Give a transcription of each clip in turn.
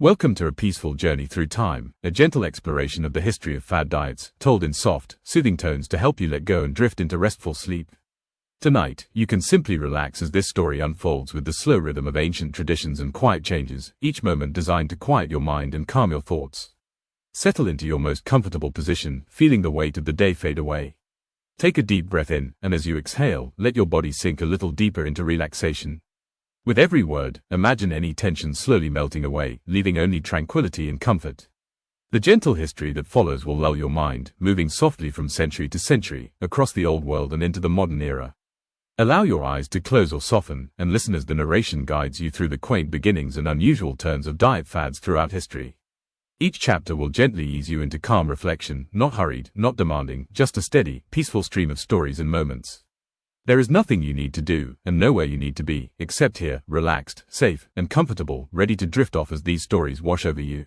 Welcome to a peaceful journey through time, a gentle exploration of the history of fad diets, told in soft, soothing tones to help you let go and drift into restful sleep. Tonight, you can simply relax as this story unfolds with the slow rhythm of ancient traditions and quiet changes, each moment designed to quiet your mind and calm your thoughts. Settle into your most comfortable position, feeling the weight of the day fade away. Take a deep breath in, and as you exhale, let your body sink a little deeper into relaxation. With every word, imagine any tension slowly melting away, leaving only tranquility and comfort. The gentle history that follows will lull your mind, moving softly from century to century, across the old world and into the modern era. Allow your eyes to close or soften, and listen as the narration guides you through the quaint beginnings and unusual turns of diet fads throughout history. Each chapter will gently ease you into calm reflection, not hurried, not demanding, just a steady, peaceful stream of stories and moments. There is nothing you need to do, and nowhere you need to be, except here, relaxed, safe, and comfortable, ready to drift off as these stories wash over you.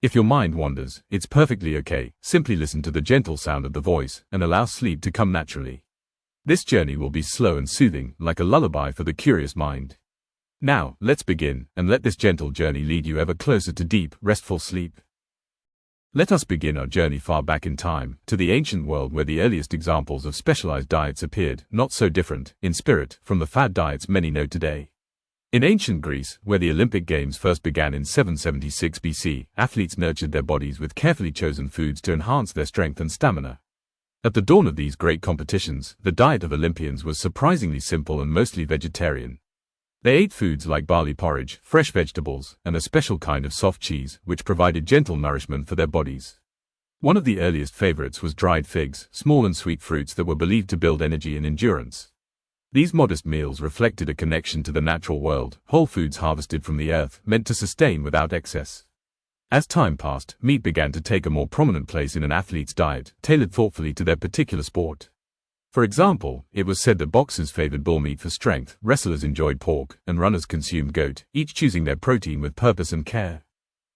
If your mind wanders, it's perfectly okay. Simply listen to the gentle sound of the voice, and allow sleep to come naturally. This journey will be slow and soothing, like a lullaby for the curious mind. Now, let's begin, and let this gentle journey lead you ever closer to deep, restful sleep. Let us begin our journey far back in time, to the ancient world where the earliest examples of specialized diets appeared, not so different, in spirit, from the fad diets many know today. In ancient Greece, where the Olympic Games first began in 776 BC, athletes nurtured their bodies with carefully chosen foods to enhance their strength and stamina. At the dawn of these great competitions, the diet of Olympians was surprisingly simple and mostly vegetarian. They ate foods like barley porridge, fresh vegetables, and a special kind of soft cheese, which provided gentle nourishment for their bodies. One of the earliest favorites was dried figs, small and sweet fruits that were believed to build energy and endurance. These modest meals reflected a connection to the natural world, whole foods harvested from the earth, meant to sustain without excess. As time passed, meat began to take a more prominent place in an athlete's diet, tailored thoughtfully to their particular sport. For example, it was said that boxers favored bull meat for strength, wrestlers enjoyed pork, and runners consumed goat, each choosing their protein with purpose and care.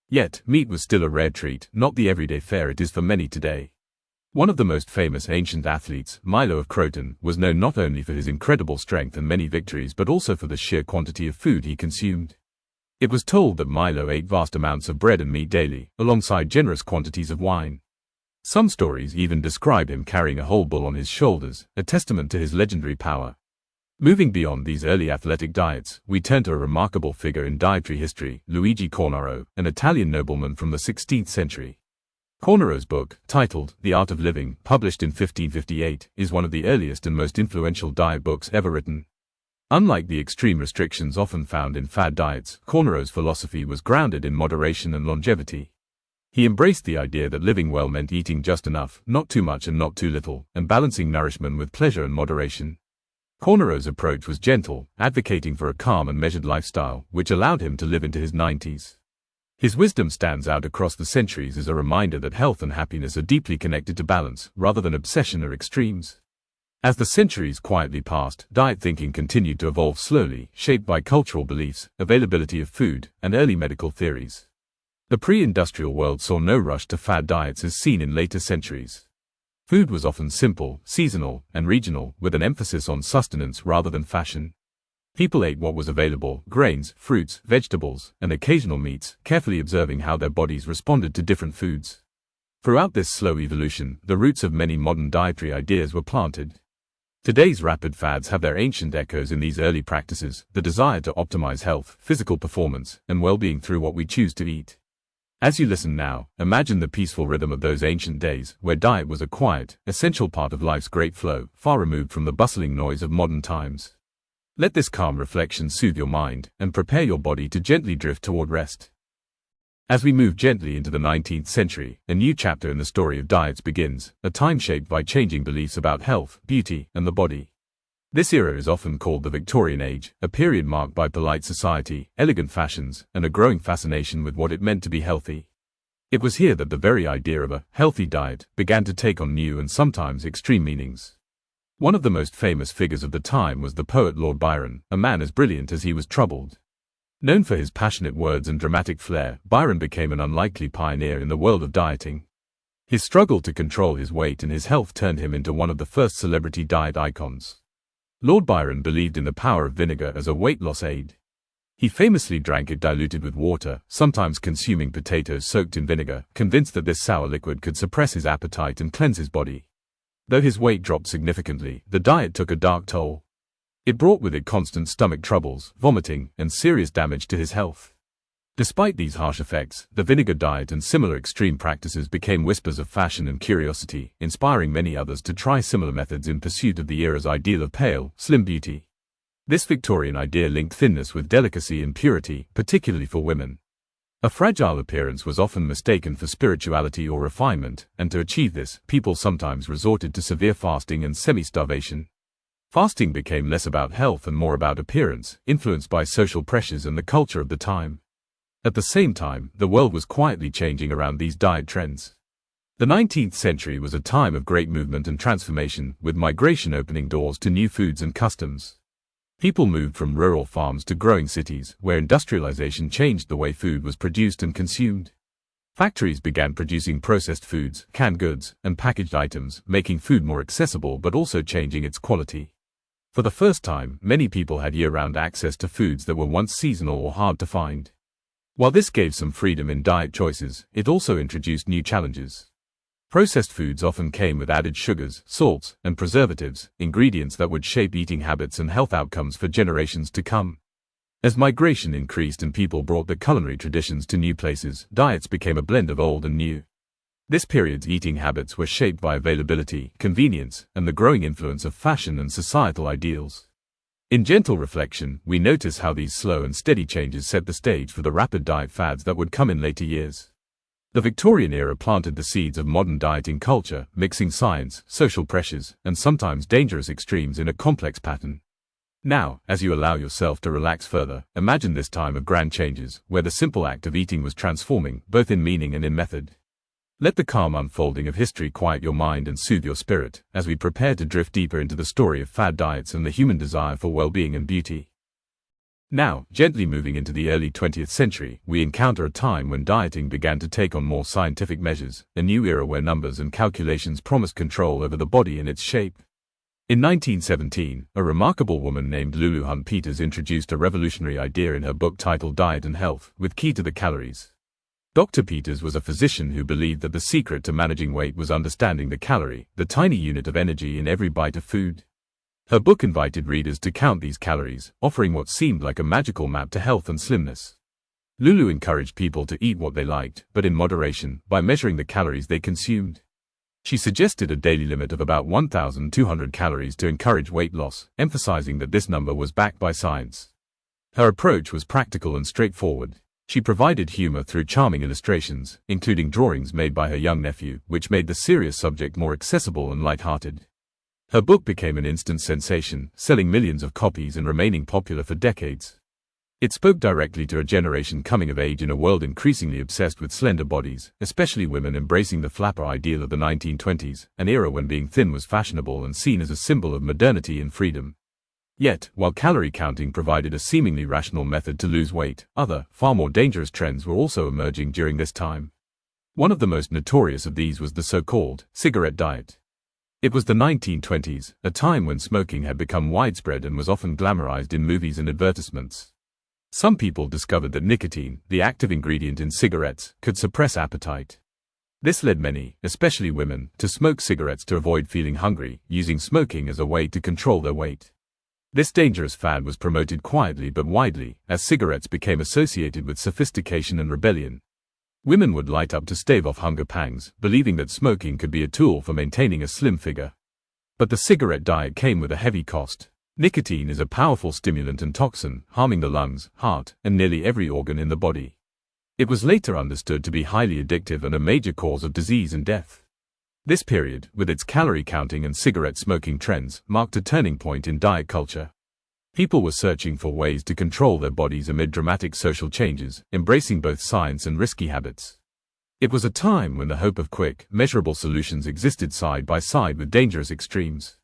Yet, meat was still a rare treat, not the everyday fare it is for many today. One of the most famous ancient athletes, Milo of Croton, was known not only for his incredible strength and many victories but also for the sheer quantity of food he consumed. It was told that Milo ate vast amounts of bread and meat daily, alongside generous quantities of wine. Some stories even describe him carrying a whole bull on his shoulders, a testament to his legendary power. Moving beyond these early athletic diets, we turn to a remarkable figure in dietary history, Luigi Cornaro, an Italian nobleman from the 16th century. Cornaro's book, titled The Art of Living, published in 1558, is one of the earliest and most influential diet books ever written. Unlike the extreme restrictions often found in fad diets, Cornaro's philosophy was grounded in moderation and longevity. He embraced the idea that living well meant eating just enough, not too much and not too little, and balancing nourishment with pleasure and moderation. Cornaro's approach was gentle, advocating for a calm and measured lifestyle, which allowed him to live into his 90s. His wisdom stands out across the centuries as a reminder that health and happiness are deeply connected to balance, rather than obsession or extremes. As the centuries quietly passed, diet thinking continued to evolve slowly, shaped by cultural beliefs, availability of food, and early medical theories. The pre-industrial world saw no rush to fad diets as seen in later centuries. Food was often simple, seasonal, and regional, with an emphasis on sustenance rather than fashion. People ate what was available: grains, fruits, vegetables, and occasional meats, carefully observing how their bodies responded to different foods. Throughout this slow evolution, the roots of many modern dietary ideas were planted. Today's rapid fads have their ancient echoes in these early practices, the desire to optimize health, physical performance, and well-being through what we choose to eat. As you listen now, imagine the peaceful rhythm of those ancient days, where diet was a quiet, essential part of life's great flow, far removed from the bustling noise of modern times. Let this calm reflection soothe your mind, and prepare your body to gently drift toward rest. As we move gently into the 19th century, a new chapter in the story of diets begins, a time shaped by changing beliefs about health, beauty, and the body. This era is often called the Victorian Age, a period marked by polite society, elegant fashions, and a growing fascination with what it meant to be healthy. It was here that the very idea of a healthy diet began to take on new and sometimes extreme meanings. One of the most famous figures of the time was the poet Lord Byron, a man as brilliant as he was troubled. Known for his passionate words and dramatic flair, Byron became an unlikely pioneer in the world of dieting. His struggle to control his weight and his health turned him into one of the first celebrity diet icons. Lord Byron believed in the power of vinegar as a weight loss aid. He famously drank it diluted with water, sometimes consuming potatoes soaked in vinegar, convinced that this sour liquid could suppress his appetite and cleanse his body. Though his weight dropped significantly, the diet took a dark toll. It brought with it constant stomach troubles, vomiting, and serious damage to his health. Despite these harsh effects, the vinegar diet and similar extreme practices became whispers of fashion and curiosity, inspiring many others to try similar methods in pursuit of the era's ideal of pale, slim beauty. This Victorian idea linked thinness with delicacy and purity, particularly for women. A fragile appearance was often mistaken for spirituality or refinement, and to achieve this, people sometimes resorted to severe fasting and semi-starvation. Fasting became less about health and more about appearance, influenced by social pressures and the culture of the time. At the same time, the world was quietly changing around these diet trends. The 19th century was a time of great movement and transformation, with migration opening doors to new foods and customs. People moved from rural farms to growing cities, where industrialization changed the way food was produced and consumed. Factories began producing processed foods, canned goods, and packaged items, making food more accessible but also changing its quality. For the first time, many people had year-round access to foods that were once seasonal or hard to find. While this gave some freedom in diet choices, it also introduced new challenges. Processed foods often came with added sugars, salts, and preservatives, ingredients that would shape eating habits and health outcomes for generations to come. As migration increased and people brought their culinary traditions to new places, diets became a blend of old and new. This period's eating habits were shaped by availability, convenience, and the growing influence of fashion and societal ideals. In gentle reflection, we notice how these slow and steady changes set the stage for the rapid diet fads that would come in later years. The Victorian era planted the seeds of modern dieting culture, mixing science, social pressures, and sometimes dangerous extremes in a complex pattern. Now, as you allow yourself to relax further, imagine this time of grand changes, where the simple act of eating was transforming, both in meaning and in method. Let the calm unfolding of history quiet your mind and soothe your spirit, as we prepare to drift deeper into the story of fad diets and the human desire for well-being and beauty. Now, gently moving into the early 20th century, we encounter a time when dieting began to take on more scientific measures, a new era where numbers and calculations promised control over the body and its shape. In 1917, a remarkable woman named Lulu Hunt Peters introduced a revolutionary idea in her book titled Diet and Health, with Key to the Calories. Dr. Peters was a physician who believed that the secret to managing weight was understanding the calorie, the tiny unit of energy in every bite of food. Her book invited readers to count these calories, offering what seemed like a magical map to health and slimness. Lulu encouraged people to eat what they liked, but in moderation, by measuring the calories they consumed. She suggested a daily limit of about 1,200 calories to encourage weight loss, emphasizing that this number was backed by science. Her approach was practical and straightforward. She provided humor through charming illustrations, including drawings made by her young nephew, which made the serious subject more accessible and light-hearted. Her book became an instant sensation, selling millions of copies and remaining popular for decades. It spoke directly to a generation coming of age in a world increasingly obsessed with slender bodies, especially women embracing the flapper ideal of the 1920s, an era when being thin was fashionable and seen as a symbol of modernity and freedom. Yet, while calorie counting provided a seemingly rational method to lose weight, other, far more dangerous trends were also emerging during this time. One of the most notorious of these was the so-called cigarette diet. It was the 1920s, a time when smoking had become widespread and was often glamorized in movies and advertisements. Some people discovered that nicotine, the active ingredient in cigarettes, could suppress appetite. This led many, especially women, to smoke cigarettes to avoid feeling hungry, using smoking as a way to control their weight. This dangerous fad was promoted quietly but widely, as cigarettes became associated with sophistication and rebellion. Women would light up to stave off hunger pangs, believing that smoking could be a tool for maintaining a slim figure. But the cigarette diet came with a heavy cost. Nicotine is a powerful stimulant and toxin, harming the lungs, heart, and nearly every organ in the body. It was later understood to be highly addictive and a major cause of disease and death. This period, with its calorie counting and cigarette smoking trends, marked a turning point in diet culture. People were searching for ways to control their bodies amid dramatic social changes, embracing both science and risky habits. It was a time when the hope of quick, measurable solutions existed side by side with dangerous extremes.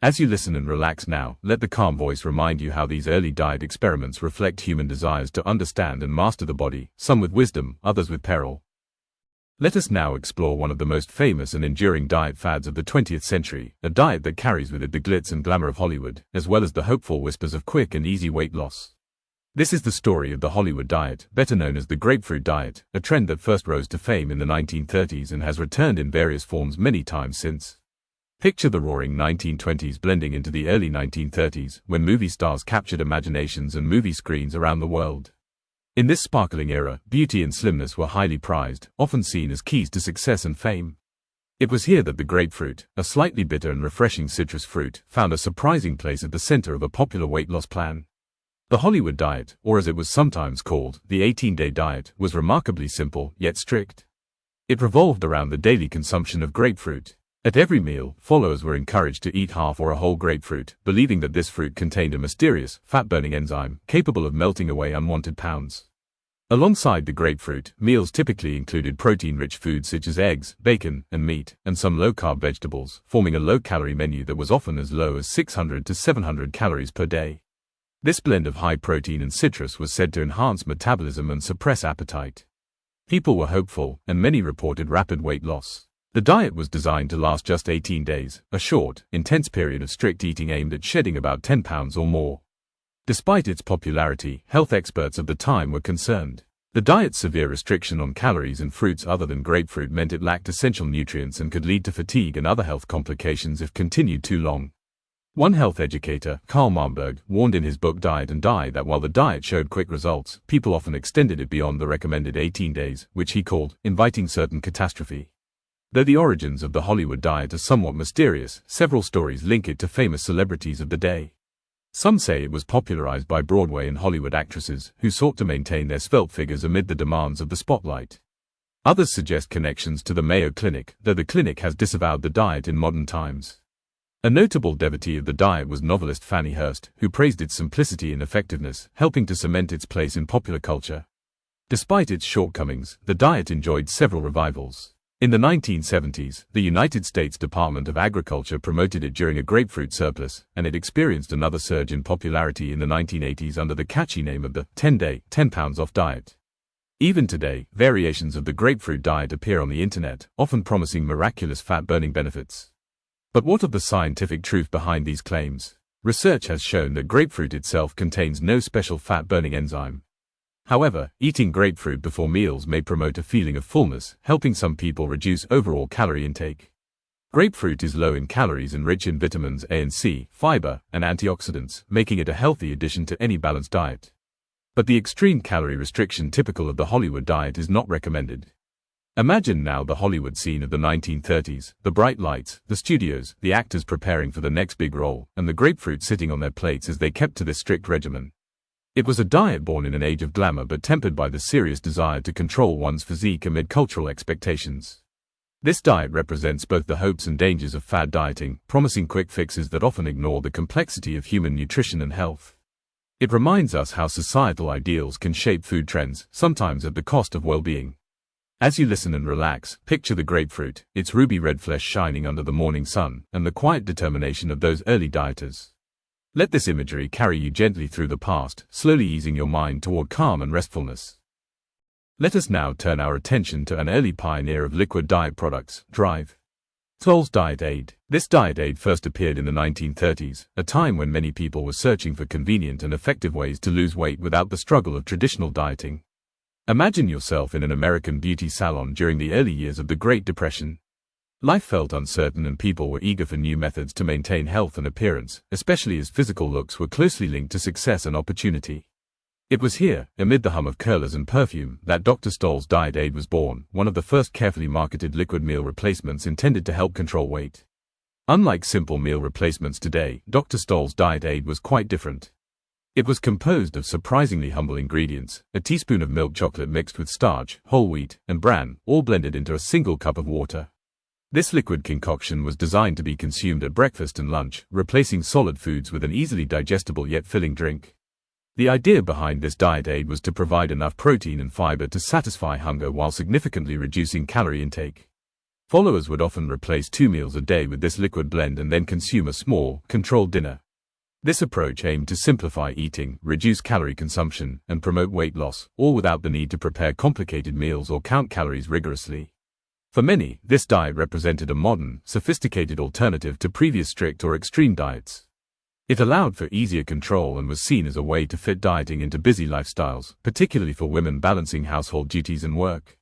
As you listen and relax now, let the calm voice remind you how these early diet experiments reflect human desires to understand and master the body, some with wisdom, others with peril. Let us now explore one of the most famous and enduring diet fads of the 20th century, a diet that carries with it the glitz and glamour of Hollywood, as well as the hopeful whispers of quick and easy weight loss. This is the story of the Hollywood diet, better known as the grapefruit diet, a trend that first rose to fame in the 1930s and has returned in various forms many times since. Picture the roaring 1920s blending into the early 1930s, when movie stars captured imaginations and movie screens around the world. In this sparkling era, beauty and slimness were highly prized, often seen as keys to success and fame. It was here that the grapefruit, a slightly bitter and refreshing citrus fruit, found a surprising place at the center of a popular weight loss plan. The Hollywood diet, or as it was sometimes called, the 18-day diet, was remarkably simple, yet strict. It revolved around the daily consumption of grapefruit. At every meal, followers were encouraged to eat half or a whole grapefruit, believing that this fruit contained a mysterious, fat-burning enzyme, capable of melting away unwanted pounds. Alongside the grapefruit, meals typically included protein-rich foods such as eggs, bacon, and meat, and some low-carb vegetables, forming a low-calorie menu that was often as low as 600 to 700 calories per day. This blend of high protein and citrus was said to enhance metabolism and suppress appetite. People were hopeful, and many reported rapid weight loss. The diet was designed to last just 18 days, a short, intense period of strict eating aimed at shedding about 10 pounds or more. Despite its popularity, health experts of the time were concerned. The diet's severe restriction on calories and fruits other than grapefruit meant it lacked essential nutrients and could lead to fatigue and other health complications if continued too long. One health educator, Karl Malmberg, warned in his book Diet and Die that while the diet showed quick results, people often extended it beyond the recommended 18 days, which he called inviting certain catastrophe. Though the origins of the Hollywood diet are somewhat mysterious, several stories link it to famous celebrities of the day. Some say it was popularized by Broadway and Hollywood actresses, who sought to maintain their svelte figures amid the demands of the spotlight. Others suggest connections to the Mayo Clinic, though the clinic has disavowed the diet in modern times. A notable devotee of the diet was novelist Fannie Hurst, who praised its simplicity and effectiveness, helping to cement its place in popular culture. Despite its shortcomings, the diet enjoyed several revivals. In the 1970s, the United States Department of Agriculture promoted it during a grapefruit surplus, and it experienced another surge in popularity in the 1980s under the catchy name of the 10-day, 10 pounds off diet. Even today, variations of the grapefruit diet appear on the internet, often promising miraculous fat-burning benefits. But what of the scientific truth behind these claims? Research has shown that grapefruit itself contains no special fat-burning enzyme. However, eating grapefruit before meals may promote a feeling of fullness, helping some people reduce overall calorie intake. Grapefruit is low in calories and rich in vitamins A and C, fiber, and antioxidants, making it a healthy addition to any balanced diet. But the extreme calorie restriction typical of the Hollywood diet is not recommended. Imagine now the Hollywood scene of the 1930s, the bright lights, the studios, the actors preparing for the next big role, and the grapefruit sitting on their plates as they kept to this strict regimen. It was a diet born in an age of glamour but tempered by the serious desire to control one's physique amid cultural expectations. This diet represents both the hopes and dangers of fad dieting, promising quick fixes that often ignore the complexity of human nutrition and health. It reminds us how societal ideals can shape food trends, sometimes at the cost of well-being. As you listen and relax, picture the grapefruit, its ruby red flesh shining under the morning sun, and the quiet determination of those early dieters. Let this imagery carry you gently through the past, slowly easing your mind toward calm and restfulness. Let us now turn our attention to an early pioneer of liquid diet products, Drive. Stoll's Diet Aid. This diet aid first appeared in the 1930s, a time when many people were searching for convenient and effective ways to lose weight without the struggle of traditional dieting. Imagine yourself in an American beauty salon during the early years of the Great Depression. Life felt uncertain and people were eager for new methods to maintain health and appearance, especially as physical looks were closely linked to success and opportunity. It was here, amid the hum of curlers and perfume, that Dr. Stoll's Diet Aid was born, one of the first carefully marketed liquid meal replacements intended to help control weight. Unlike simple meal replacements today, Dr. Stoll's Diet Aid was quite different. It was composed of surprisingly humble ingredients, a teaspoon of milk chocolate mixed with starch, whole wheat, and bran, all blended into a single cup of water. This liquid concoction was designed to be consumed at breakfast and lunch, replacing solid foods with an easily digestible yet filling drink. The idea behind this diet aid was to provide enough protein and fiber to satisfy hunger while significantly reducing calorie intake. Followers would often replace 2 meals a day with this liquid blend and then consume a small, controlled dinner. This approach aimed to simplify eating, reduce calorie consumption, and promote weight loss, all without the need to prepare complicated meals or count calories rigorously. For many, this diet represented a modern, sophisticated alternative to previous strict or extreme diets. It allowed for easier control and was seen as a way to fit dieting into busy lifestyles, particularly for women balancing household duties and work.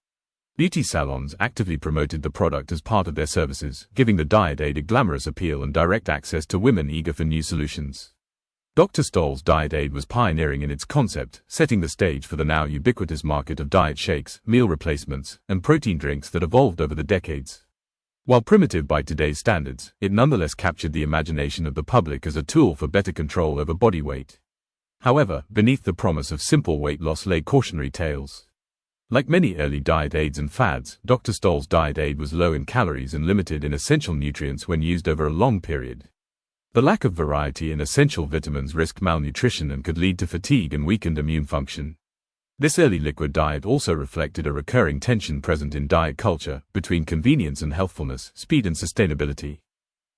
Beauty salons actively promoted the product as part of their services, giving the diet aid a glamorous appeal and direct access to women eager for new solutions. Dr. Stoll's diet aid was pioneering in its concept, setting the stage for the now ubiquitous market of diet shakes, meal replacements, and protein drinks that evolved over the decades. While primitive by today's standards, it nonetheless captured the imagination of the public as a tool for better control over body weight. However, beneath the promise of simple weight loss lay cautionary tales. Like many early diet aids and fads, Dr. Stoll's diet aid was low in calories and limited in essential nutrients when used over a long period. The lack of variety in essential vitamins risked malnutrition and could lead to fatigue and weakened immune function. This early liquid diet also reflected a recurring tension present in diet culture between convenience and healthfulness, speed and sustainability.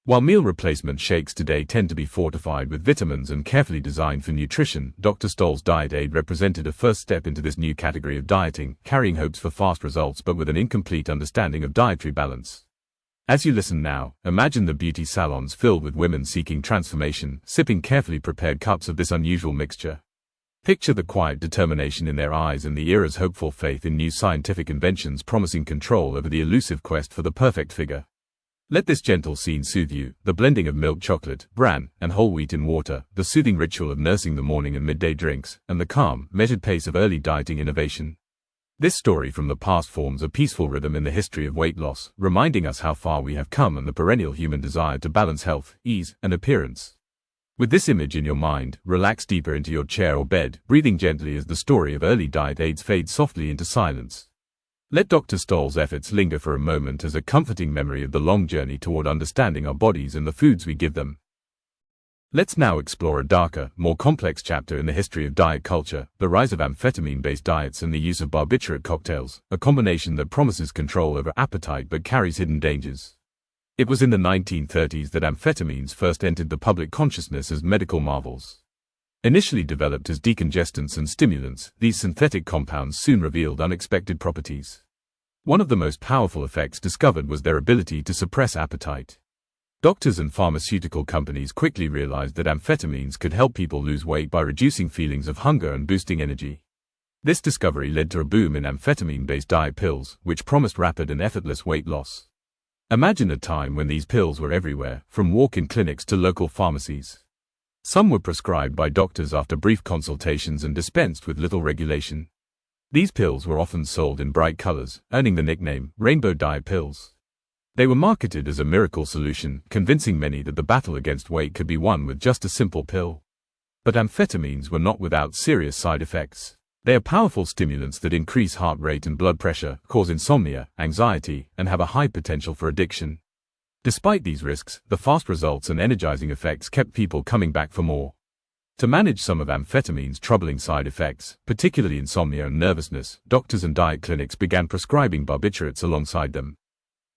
While meal replacement shakes today tend to be fortified with vitamins and carefully designed for nutrition, Dr. Stoll's diet aid represented a first step into this new category of dieting, carrying hopes for fast results but with an incomplete understanding of dietary balance. As you listen now, imagine the beauty salons filled with women seeking transformation, sipping carefully prepared cups of this unusual mixture. Picture the quiet determination in their eyes and the era's hopeful faith in new scientific inventions promising control over the elusive quest for the perfect figure. Let this gentle scene soothe you, the blending of milk chocolate, bran, and whole wheat in water, the soothing ritual of nursing the morning and midday drinks, and the calm, measured pace of early dieting innovation. This story from the past forms a peaceful rhythm in the history of weight loss, reminding us how far we have come and the perennial human desire to balance health, ease, and appearance. With this image in your mind, relax deeper into your chair or bed, breathing gently as the story of early diet aids fades softly into silence. Let Dr. Stoll's efforts linger for a moment as a comforting memory of the long journey toward understanding our bodies and the foods we give them. Let's now explore a darker, more complex chapter in the history of diet culture, the rise of amphetamine-based diets and the use of barbiturate cocktails, a combination that promises control over appetite but carries hidden dangers. It was in the 1930s that amphetamines first entered the public consciousness as medical marvels. Initially developed as decongestants and stimulants, these synthetic compounds soon revealed unexpected properties. One of the most powerful effects discovered was their ability to suppress appetite. Doctors and pharmaceutical companies quickly realized that amphetamines could help people lose weight by reducing feelings of hunger and boosting energy. This discovery led to a boom in amphetamine-based diet pills, which promised rapid and effortless weight loss. Imagine a time when these pills were everywhere, from walk-in clinics to local pharmacies. Some were prescribed by doctors after brief consultations and dispensed with little regulation. These pills were often sold in bright colors, earning the nickname rainbow diet pills. They were marketed as a miracle solution, convincing many that the battle against weight could be won with just a simple pill. But amphetamines were not without serious side effects. They are powerful stimulants that increase heart rate and blood pressure, cause insomnia, anxiety, and have a high potential for addiction. Despite these risks, the fast results and energizing effects kept people coming back for more. To manage some of amphetamine's troubling side effects, particularly insomnia and nervousness, doctors and diet clinics began prescribing barbiturates alongside them.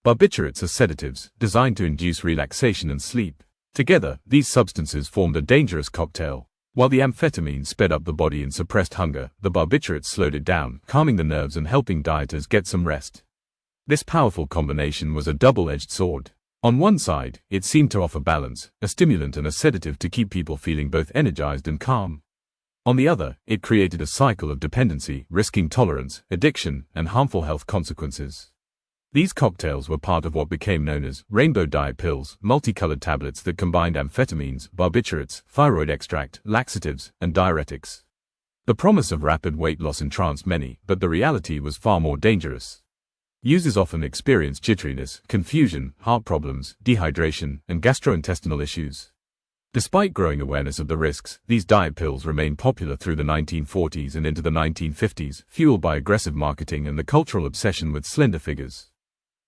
Barbiturates are sedatives, designed to induce relaxation and sleep. Together, these substances formed a dangerous cocktail. While the amphetamines sped up the body and suppressed hunger, the barbiturates slowed it down, calming the nerves and helping dieters get some rest. This powerful combination was a double-edged sword. On one side, it seemed to offer balance, a stimulant and a sedative to keep people feeling both energized and calm. On the other, it created a cycle of dependency, risking tolerance, addiction, and harmful health consequences. These cocktails were part of what became known as rainbow diet pills, multicolored tablets that combined amphetamines, barbiturates, thyroid extract, laxatives, and diuretics. The promise of rapid weight loss entranced many, but the reality was far more dangerous. Users often experienced jitteriness, confusion, heart problems, dehydration, and gastrointestinal issues. Despite growing awareness of the risks, these diet pills remained popular through the 1940s and into the 1950s, fueled by aggressive marketing and the cultural obsession with slender figures.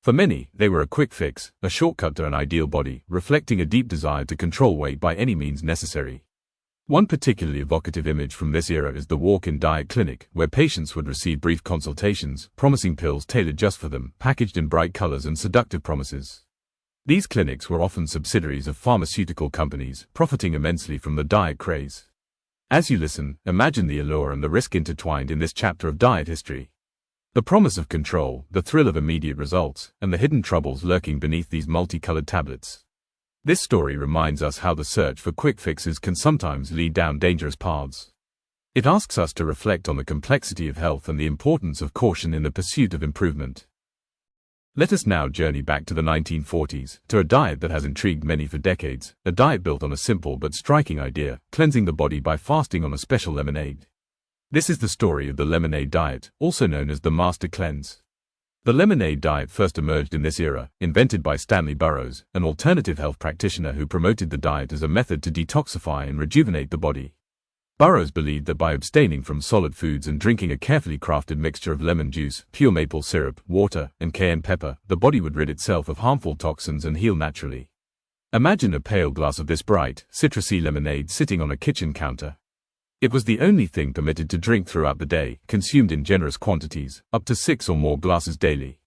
For many, they were a quick fix, a shortcut to an ideal body, reflecting a deep desire to control weight by any means necessary. One particularly evocative image from this era is the walk-in diet clinic, where patients would receive brief consultations, promising pills tailored just for them, packaged in bright colors and seductive promises. These clinics were often subsidiaries of pharmaceutical companies, profiting immensely from the diet craze. As you listen, imagine the allure and the risk intertwined in this chapter of diet history. The promise of control, the thrill of immediate results, and the hidden troubles lurking beneath these multicolored tablets. This story reminds us how the search for quick fixes can sometimes lead down dangerous paths. It asks us to reflect on the complexity of health and the importance of caution in the pursuit of improvement. Let us now journey back to the 1940s, to a diet that has intrigued many for decades, a diet built on a simple but striking idea: cleansing the body by fasting on a special lemonade. This is the story of the lemonade diet, also known as the Master Cleanse. The lemonade diet first emerged in this era, invented by Stanley Burroughs, an alternative health practitioner who promoted the diet as a method to detoxify and rejuvenate the body. Burroughs believed that by abstaining from solid foods and drinking a carefully crafted mixture of lemon juice, pure maple syrup, water, and cayenne pepper, the body would rid itself of harmful toxins and heal naturally. Imagine a pale glass of this bright, citrusy lemonade sitting on a kitchen counter. It was the only thing permitted to drink throughout the day, consumed in generous quantities, up to 6 or more glasses daily.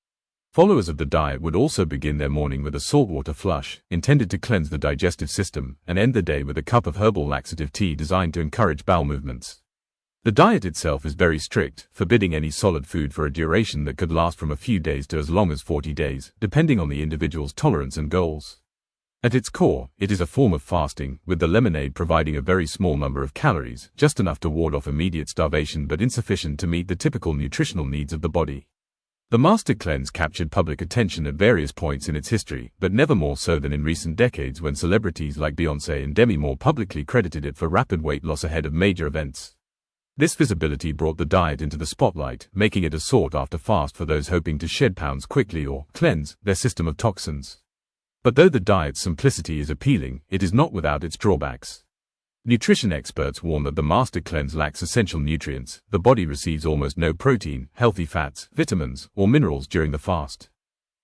Followers of the diet would also begin their morning with a saltwater flush, intended to cleanse the digestive system, and end the day with a cup of herbal laxative tea designed to encourage bowel movements. The diet itself is very strict, forbidding any solid food for a duration that could last from a few days to as long as 40 days, depending on the individual's tolerance and goals. At its core, it is a form of fasting, with the lemonade providing a very small number of calories, just enough to ward off immediate starvation but insufficient to meet the typical nutritional needs of the body. The Master Cleanse captured public attention at various points in its history, but never more so than in recent decades when celebrities like Beyoncé and Demi Moore publicly credited it for rapid weight loss ahead of major events. This visibility brought the diet into the spotlight, making it a sought-after fast for those hoping to shed pounds quickly or cleanse their system of toxins. But though the diet's simplicity is appealing, it is not without its drawbacks. Nutrition experts warn that the Master Cleanse lacks essential nutrients. The body receives almost no protein, healthy fats, vitamins, or minerals during the fast.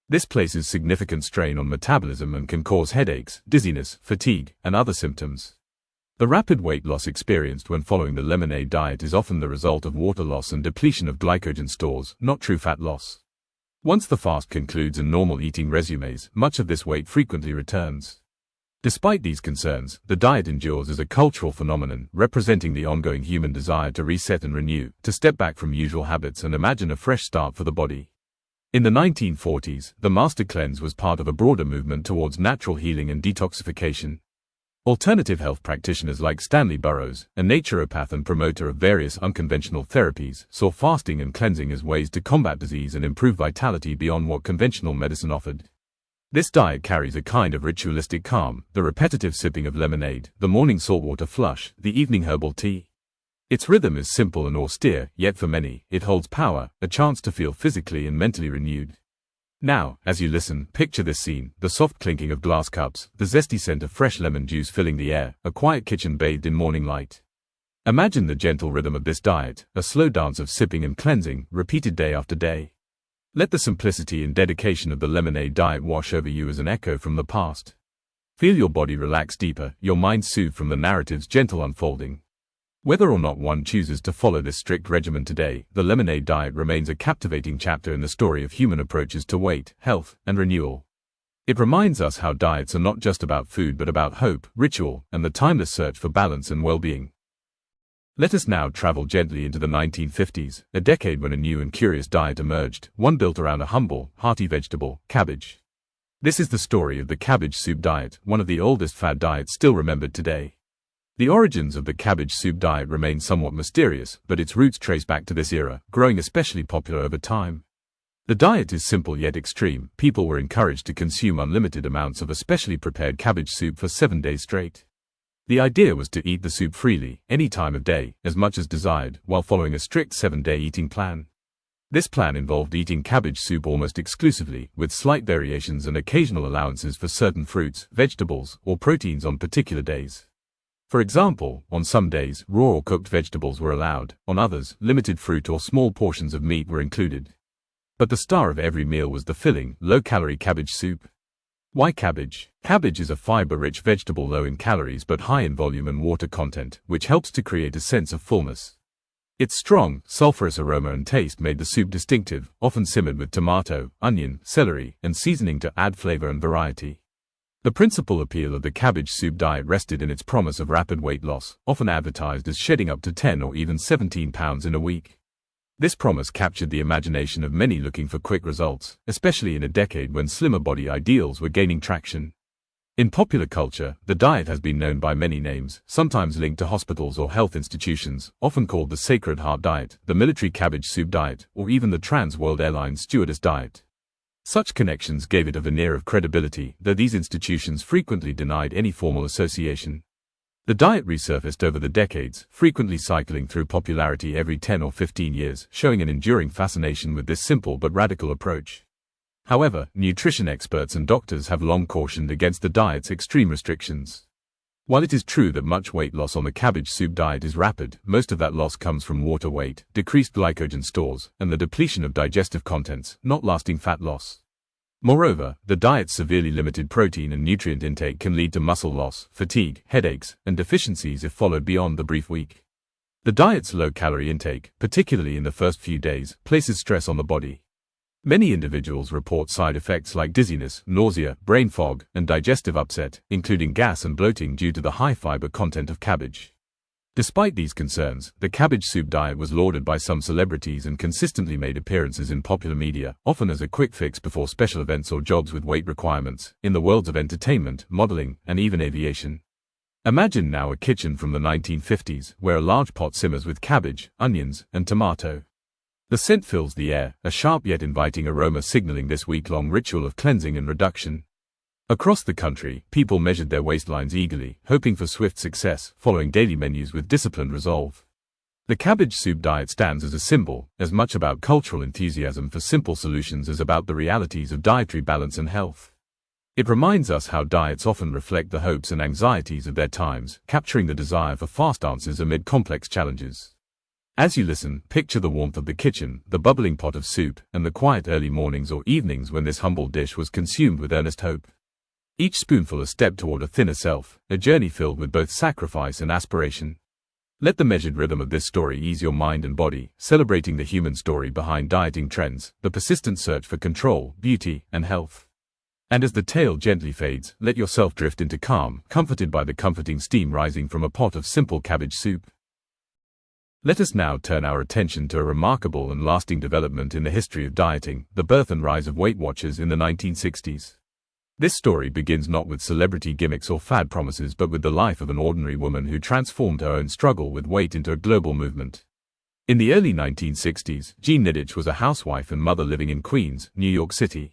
This places significant strain on metabolism and can cause headaches, dizziness, fatigue, and other symptoms. The rapid weight loss experienced when following the lemonade diet is often the result of water loss and depletion of glycogen stores, not true fat loss. Once the fast concludes and normal eating resumes, much of this weight frequently returns. Despite these concerns, the diet endures as a cultural phenomenon, representing the ongoing human desire to reset and renew, to step back from usual habits and imagine a fresh start for the body. In the 1940s, the Master Cleanse was part of a broader movement towards natural healing and detoxification. Alternative health practitioners like Stanley Burroughs, a naturopath and promoter of various unconventional therapies, saw fasting and cleansing as ways to combat disease and improve vitality beyond what conventional medicine offered. This diet carries a kind of ritualistic calm: the repetitive sipping of lemonade, the morning saltwater flush, the evening herbal tea. Its rhythm is simple and austere, yet for many, it holds power, a chance to feel physically and mentally renewed. Now, as you listen, picture this scene: the soft clinking of glass cups, the zesty scent of fresh lemon juice filling the air, a quiet kitchen bathed in morning light. Imagine the gentle rhythm of this diet, a slow dance of sipping and cleansing, repeated day after day. Let the simplicity and dedication of the lemonade diet wash over you as an echo from the past. Feel your body relax deeper, your mind soothed from the narrative's gentle unfolding. Whether or not one chooses to follow this strict regimen today, the lemonade diet remains a captivating chapter in the story of human approaches to weight, health, and renewal. It reminds us how diets are not just about food but about hope, ritual, and the timeless search for balance and well-being. Let us now travel gently into the 1950s, a decade when a new and curious diet emerged, one built around a humble, hearty vegetable: cabbage. This is the story of the cabbage soup diet, one of the oldest fad diets still remembered today. The origins of the cabbage soup diet remain somewhat mysterious, but its roots trace back to this era, growing especially popular over time. The diet is simple yet extreme. People were encouraged to consume unlimited amounts of a specially prepared cabbage soup for 7 days straight. The idea was to eat the soup freely, any time of day, as much as desired, while following a strict 7-day eating plan. This plan involved eating cabbage soup almost exclusively, with slight variations and occasional allowances for certain fruits, vegetables, or proteins on particular days. For example, on some days, raw or cooked vegetables were allowed; on others, limited fruit or small portions of meat were included. But the star of every meal was the filling, low-calorie cabbage soup. Why cabbage? Cabbage is a fiber-rich vegetable low in calories but high in volume and water content, which helps to create a sense of fullness. Its strong, sulfurous aroma and taste made the soup distinctive, often simmered with tomato, onion, celery, and seasoning to add flavor and variety. The principal appeal of the cabbage soup diet rested in its promise of rapid weight loss, often advertised as shedding up to 10 or even 17 pounds in a week. This promise captured the imagination of many looking for quick results, especially in a decade when slimmer body ideals were gaining traction. In popular culture, the diet has been known by many names, sometimes linked to hospitals or health institutions, often called the Sacred Heart Diet, the military cabbage soup diet, or even the Trans World Airlines stewardess diet. Such connections gave it a veneer of credibility, though these institutions frequently denied any formal association. The diet resurfaced over the decades, frequently cycling through popularity every 10 or 15 years, showing an enduring fascination with this simple but radical approach. However, nutrition experts and doctors have long cautioned against the diet's extreme restrictions. While it is true that much weight loss on the cabbage soup diet is rapid, most of that loss comes from water weight, decreased glycogen stores, and the depletion of digestive contents, not lasting fat loss. Moreover, the diet's severely limited protein and nutrient intake can lead to muscle loss, fatigue, headaches, and deficiencies if followed beyond the brief week. The diet's low-calorie intake, particularly in the first few days, places stress on the body. Many individuals report side effects like dizziness, nausea, brain fog, and digestive upset, including gas and bloating due to the high fiber content of cabbage. Despite these concerns, the cabbage soup diet was lauded by some celebrities and consistently made appearances in popular media, often as a quick fix before special events or jobs with weight requirements, in the worlds of entertainment, modeling, and even aviation. Imagine now a kitchen from the 1950s, where a large pot simmers with cabbage, onions, and tomato. The scent fills the air, a sharp yet inviting aroma signaling this week-long ritual of cleansing and reduction. Across the country, people measured their waistlines eagerly, hoping for swift success, following daily menus with disciplined resolve. The cabbage soup diet stands as a symbol, as much about cultural enthusiasm for simple solutions as about the realities of dietary balance and health. It reminds us how diets often reflect the hopes and anxieties of their times, capturing the desire for fast answers amid complex challenges. As you listen, picture the warmth of the kitchen, the bubbling pot of soup, and the quiet early mornings or evenings when this humble dish was consumed with earnest hope. Each spoonful a step toward a thinner self, a journey filled with both sacrifice and aspiration. Let the measured rhythm of this story ease your mind and body, celebrating the human story behind dieting trends, the persistent search for control, beauty, and health. And as the tale gently fades, let yourself drift into calm, comforted by the comforting steam rising from a pot of simple cabbage soup. Let us now turn our attention to a remarkable and lasting development in the history of dieting, the birth and rise of Weight Watchers in the 1960s. This story begins not with celebrity gimmicks or fad promises but with the life of an ordinary woman who transformed her own struggle with weight into a global movement. In the early 1960s, Jean Nidetch was a housewife and mother living in Queens, New York City.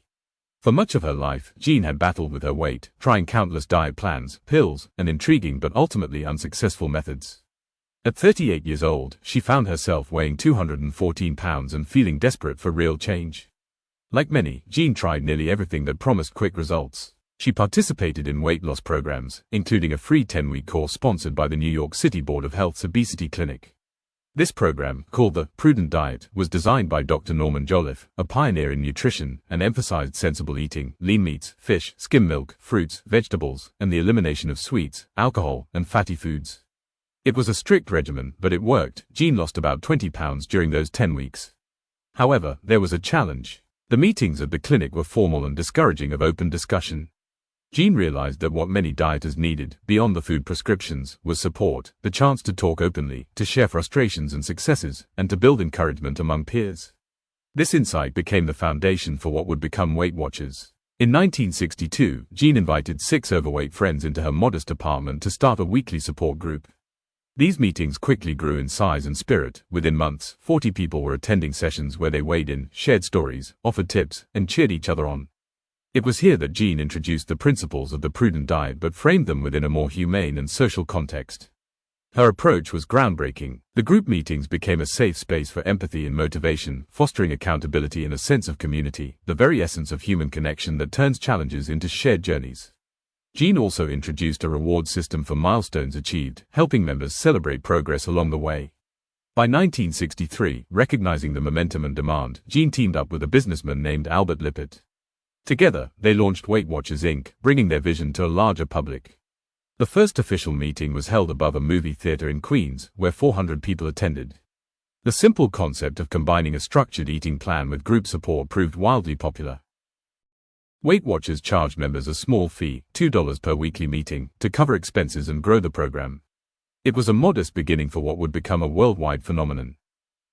For much of her life, Jean had battled with her weight, trying countless diet plans, pills, and intriguing but ultimately unsuccessful methods. At 38 years old, she found herself weighing 214 pounds and feeling desperate for real change. Like many, Jean tried nearly everything that promised quick results. She participated in weight loss programs, including a free 10-week course sponsored by the New York City Board of Health's obesity clinic. This program, called the Prudent Diet, was designed by Dr. Norman Jolliffe, a pioneer in nutrition, and emphasized sensible eating, lean meats, fish, skim milk, fruits, vegetables, and the elimination of sweets, alcohol, and fatty foods. It was a strict regimen, but it worked. Jean lost about 20 pounds during those 10 weeks. However, there was a challenge. The meetings at the clinic were formal and discouraging of open discussion. Jean realized that what many dieters needed, beyond the food prescriptions, was support, the chance to talk openly, to share frustrations and successes, and to build encouragement among peers. This insight became the foundation for what would become Weight Watchers. In 1962, Jean invited 6 overweight friends into her modest apartment to start a weekly support group. These meetings quickly grew in size and spirit. Within months, 40 people were attending sessions where they weighed in, shared stories, offered tips, and cheered each other on. It was here that Jean introduced the principles of the Prudent Diet but framed them within a more humane and social context. Her approach was groundbreaking. The group meetings became a safe space for empathy and motivation, fostering accountability and a sense of community, the very essence of human connection that turns challenges into shared journeys. Jean also introduced a reward system for milestones achieved, helping members celebrate progress along the way. By 1963, recognizing the momentum and demand, Jean teamed up with a businessman named Albert Lippert. Together, they launched Weight Watchers Inc., bringing their vision to a larger public. The first official meeting was held above a movie theater in Queens, where 400 people attended. The simple concept of combining a structured eating plan with group support proved wildly popular. Weight Watchers charged members a small fee, $2 per weekly meeting, to cover expenses and grow the program. It was a modest beginning for what would become a worldwide phenomenon.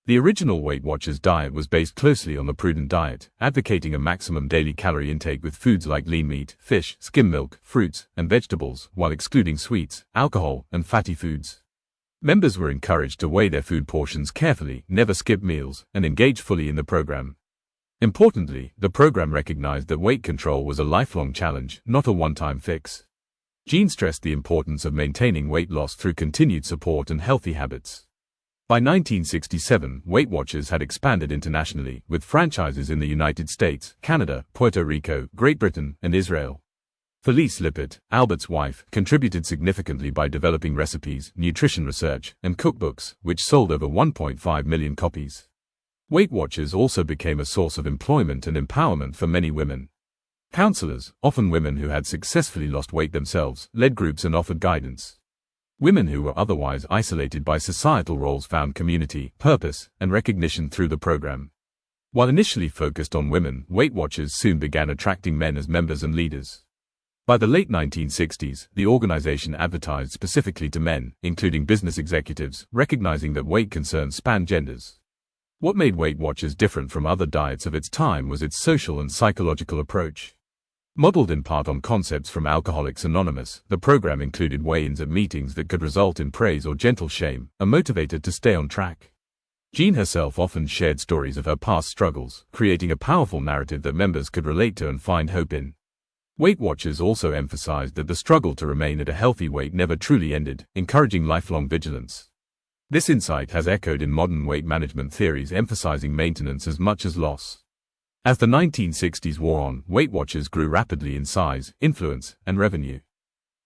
The original Weight Watchers diet was based closely on the prudent diet, advocating a maximum daily calorie intake with foods like lean meat, fish, skim milk, fruits, and vegetables, while excluding sweets, alcohol, and fatty foods. Members were encouraged to weigh their food portions carefully, never skip meals, and engage fully in the program. Importantly, the program recognized that weight control was a lifelong challenge, not a one-time fix. Jean stressed the importance of maintaining weight loss through continued support and healthy habits. By 1967, Weight Watchers had expanded internationally, with franchises in the United States, Canada, Puerto Rico, Great Britain, and Israel. Felice Lippert, Albert's wife, contributed significantly by developing recipes, nutrition research, and cookbooks, which sold over 1.5 million copies. Weight Watchers also became a source of employment and empowerment for many women. Counselors, often women who had successfully lost weight themselves, led groups and offered guidance. Women who were otherwise isolated by societal roles found community, purpose, and recognition through the program. While initially focused on women, Weight Watchers soon began attracting men as members and leaders. By the late 1960s, the organization advertised specifically to men, including business executives, recognizing that weight concerns spanned genders. What made Weight Watchers different from other diets of its time was its social and psychological approach. Modeled in part on concepts from Alcoholics Anonymous, the program included weigh-ins at meetings that could result in praise or gentle shame, a motivator to stay on track. Jean herself often shared stories of her past struggles, creating a powerful narrative that members could relate to and find hope in. Weight Watchers also emphasized that the struggle to remain at a healthy weight never truly ended, encouraging lifelong vigilance. This insight has echoed in modern weight management theories emphasizing maintenance as much as loss. As the 1960s wore on, Weight Watchers grew rapidly in size, influence, and revenue.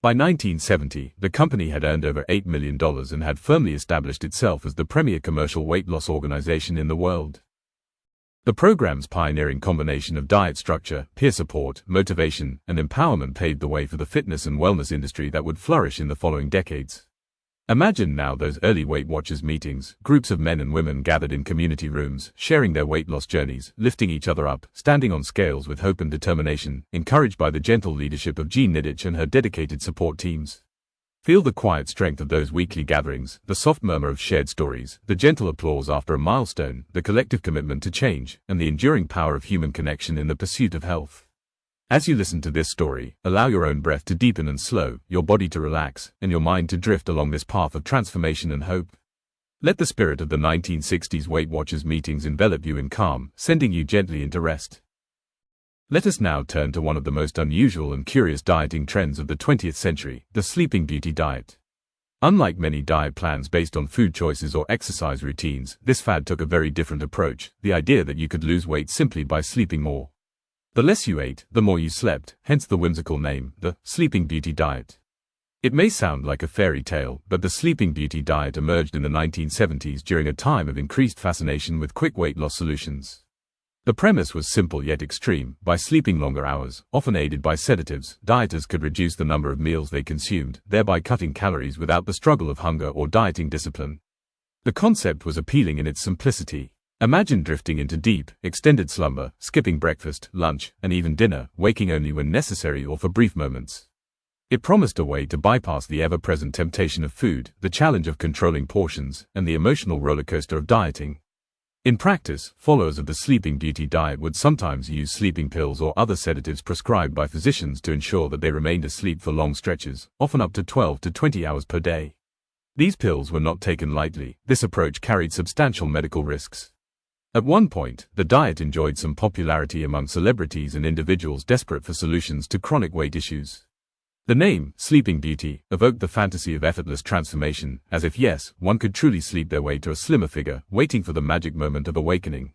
By 1970, the company had earned over $8 million and had firmly established itself as the premier commercial weight loss organization in the world. The program's pioneering combination of diet structure, peer support, motivation, and empowerment paved the way for the fitness and wellness industry that would flourish in the following decades. Imagine now those early Weight Watchers meetings, groups of men and women gathered in community rooms, sharing their weight loss journeys, lifting each other up, standing on scales with hope and determination, encouraged by the gentle leadership of Jean Nidich and her dedicated support teams. Feel the quiet strength of those weekly gatherings, the soft murmur of shared stories, the gentle applause after a milestone, the collective commitment to change, and the enduring power of human connection in the pursuit of health. As you listen to this story, allow your own breath to deepen and slow, your body to relax, and your mind to drift along this path of transformation and hope. Let the spirit of the 1960s Weight Watchers meetings envelop you in calm, sending you gently into rest. Let us now turn to one of the most unusual and curious dieting trends of the 20th century, the Sleeping Beauty diet. Unlike many diet plans based on food choices or exercise routines, this fad took a very different approach, the idea that you could lose weight simply by sleeping more. The less you ate, the more you slept, hence the whimsical name, the Sleeping Beauty diet. It may sound like a fairy tale, but the Sleeping Beauty diet emerged in the 1970s during a time of increased fascination with quick weight loss solutions. The premise was simple yet extreme. By sleeping longer hours, often aided by sedatives, dieters could reduce the number of meals they consumed, thereby cutting calories without the struggle of hunger or dieting discipline. The concept was appealing in its simplicity. Imagine drifting into deep, extended slumber, skipping breakfast, lunch, and even dinner, waking only when necessary or for brief moments. It promised a way to bypass the ever-present temptation of food, the challenge of controlling portions, and the emotional rollercoaster of dieting. In practice, followers of the Sleeping Beauty diet would sometimes use sleeping pills or other sedatives prescribed by physicians to ensure that they remained asleep for long stretches, often up to 12 to 20 hours per day. These pills were not taken lightly. This approach carried substantial medical risks. At one point, the diet enjoyed some popularity among celebrities and individuals desperate for solutions to chronic weight issues. The name, Sleeping Beauty, evoked the fantasy of effortless transformation, as if yes, one could truly sleep their way to a slimmer figure, waiting for the magic moment of awakening.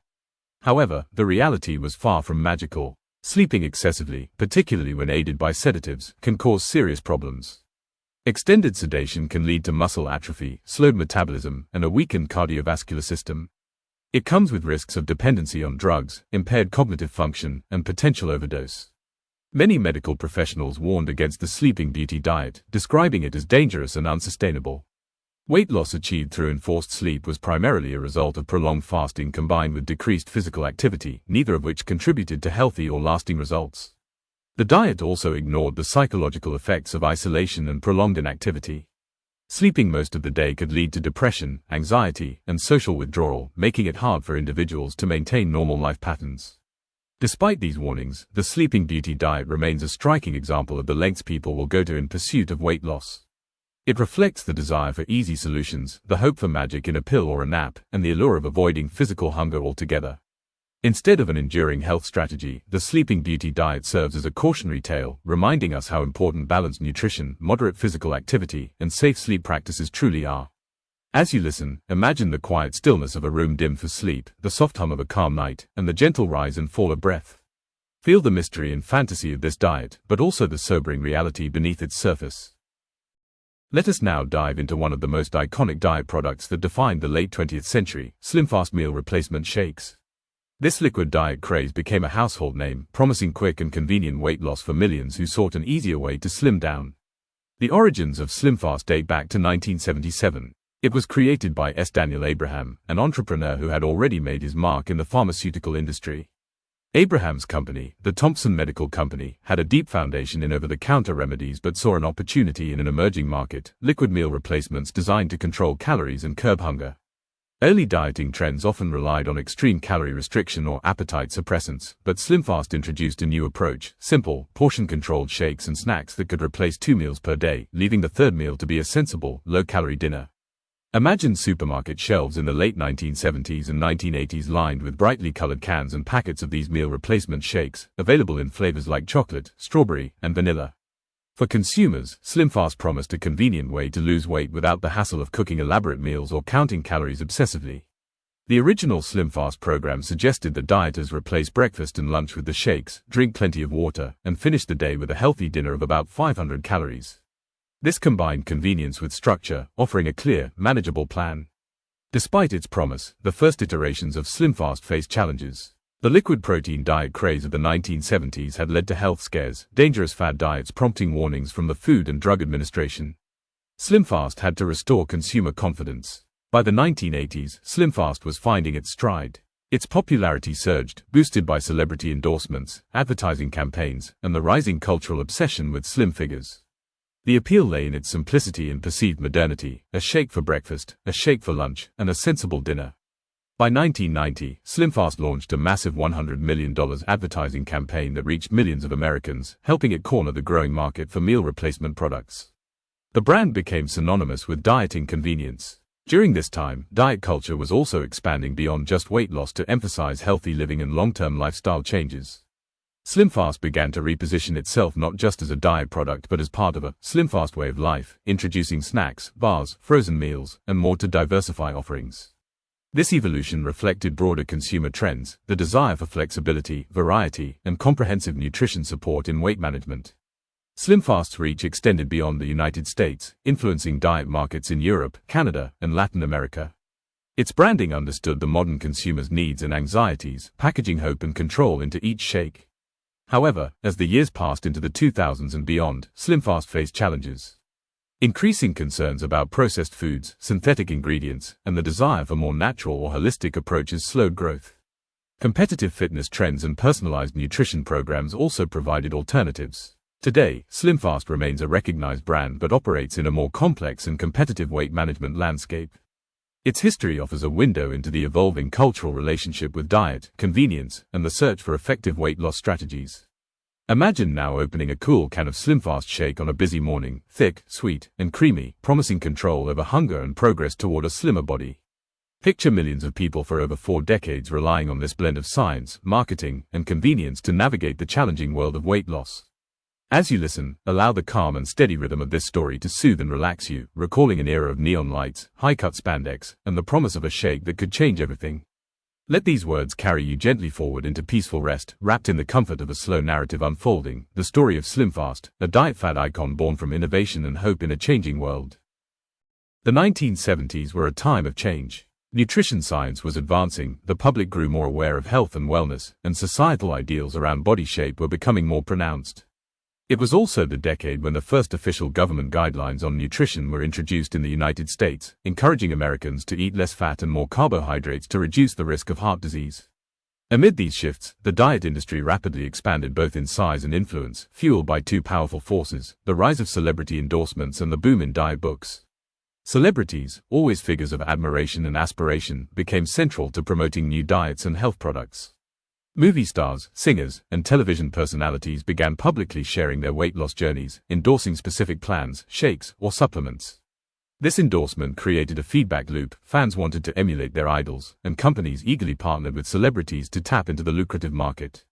However, the reality was far from magical. Sleeping excessively, particularly when aided by sedatives, can cause serious problems. Extended sedation can lead to muscle atrophy, slowed metabolism, and a weakened cardiovascular system. It comes with risks of dependency on drugs, impaired cognitive function, and potential overdose. Many medical professionals warned against the Sleeping Beauty diet, describing it as dangerous and unsustainable. Weight loss achieved through enforced sleep was primarily a result of prolonged fasting combined with decreased physical activity, neither of which contributed to healthy or lasting results. The diet also ignored the psychological effects of isolation and prolonged inactivity. Sleeping most of the day could lead to depression, anxiety, and social withdrawal, making it hard for individuals to maintain normal life patterns. Despite these warnings, the Sleeping Beauty diet remains a striking example of the lengths people will go to in pursuit of weight loss. It reflects the desire for easy solutions, the hope for magic in a pill or a nap, and the allure of avoiding physical hunger altogether. Instead of an enduring health strategy, the Sleeping Beauty diet serves as a cautionary tale, reminding us how important balanced nutrition, moderate physical activity, and safe sleep practices truly are. As you listen, imagine the quiet stillness of a room dim for sleep, the soft hum of a calm night, and the gentle rise and fall of breath. Feel the mystery and fantasy of this diet, but also the sobering reality beneath its surface. Let us now dive into one of the most iconic diet products that defined the late 20th century, SlimFast meal replacement shakes. This liquid diet craze became a household name, promising quick and convenient weight loss for millions who sought an easier way to slim down. The origins of SlimFast date back to 1977. It was created by S. Daniel Abraham, an entrepreneur who had already made his mark in the pharmaceutical industry. Abraham's company, the Thompson Medical Company, had a deep foundation in over-the-counter remedies but saw an opportunity in an emerging market, liquid meal replacements designed to control calories and curb hunger. Early dieting trends often relied on extreme calorie restriction or appetite suppressants, but SlimFast introduced a new approach: simple, portion-controlled shakes and snacks that could replace 2 meals per day, leaving the third meal to be a sensible, low-calorie dinner. Imagine supermarket shelves in the late 1970s and 1980s lined with brightly colored cans and packets of these meal replacement shakes, available in flavors like chocolate, strawberry, and vanilla. For consumers, SlimFast promised a convenient way to lose weight without the hassle of cooking elaborate meals or counting calories obsessively. The original SlimFast program suggested that dieters replace breakfast and lunch with the shakes, drink plenty of water, and finish the day with a healthy dinner of about 500 calories. This combined convenience with structure, offering a clear, manageable plan. Despite its promise, the first iterations of SlimFast faced challenges. The liquid protein diet craze of the 1970s had led to health scares, dangerous fad diets prompting warnings from the Food and Drug Administration. SlimFast had to restore consumer confidence. By the 1980s, SlimFast was finding its stride. Its popularity surged, boosted by celebrity endorsements, advertising campaigns, and the rising cultural obsession with slim figures. The appeal lay in its simplicity and perceived modernity: a shake for breakfast, a shake for lunch, and a sensible dinner. By 1990, SlimFast launched a massive $100 million advertising campaign that reached millions of Americans, helping it corner the growing market for meal replacement products. The brand became synonymous with dieting convenience. During this time, diet culture was also expanding beyond just weight loss to emphasize healthy living and long-term lifestyle changes. SlimFast began to reposition itself not just as a diet product but as part of a SlimFast way of life, introducing snacks, bars, frozen meals, and more to diversify offerings. This evolution reflected broader consumer trends, the desire for flexibility, variety, and comprehensive nutrition support in weight management. SlimFast's reach extended beyond the United States, influencing diet markets in Europe, Canada, and Latin America. Its branding understood the modern consumer's needs and anxieties, packaging hope and control into each shake. However, as the years passed into the 2000s and beyond, SlimFast faced challenges. Increasing concerns about processed foods, synthetic ingredients, and the desire for more natural or holistic approaches slowed growth. Competitive fitness trends and personalized nutrition programs also provided alternatives. Today, SlimFast remains a recognized brand but operates in a more complex and competitive weight management landscape. Its history offers a window into the evolving cultural relationship with diet, convenience, and the search for effective weight loss strategies. Imagine now opening a cool can of SlimFast shake on a busy morning, thick, sweet, and creamy, promising control over hunger and progress toward a slimmer body. Picture millions of people for over 4 decades relying on this blend of science, marketing, and convenience to navigate the challenging world of weight loss. As you listen, allow the calm and steady rhythm of this story to soothe and relax you, recalling an era of neon lights, high-cut spandex, and the promise of a shake that could change everything. Let these words carry you gently forward into peaceful rest, wrapped in the comfort of a slow narrative unfolding, the story of SlimFast, a diet fad icon born from innovation and hope in a changing world. The 1970s were a time of change. Nutrition science was advancing, the public grew more aware of health and wellness, and societal ideals around body shape were becoming more pronounced. It was also the decade when the first official government guidelines on nutrition were introduced in the United States, encouraging Americans to eat less fat and more carbohydrates to reduce the risk of heart disease. Amid these shifts, the diet industry rapidly expanded both in size and influence, fueled by 2 powerful forces: the rise of celebrity endorsements and the boom in diet books. Celebrities, always figures of admiration and aspiration, became central to promoting new diets and health products. Movie stars, singers, and television personalities began publicly sharing their weight loss journeys, endorsing specific plans, shakes, or supplements. This endorsement created a feedback loop. Fans wanted to emulate their idols, and companies eagerly partnered with celebrities to tap into the lucrative market.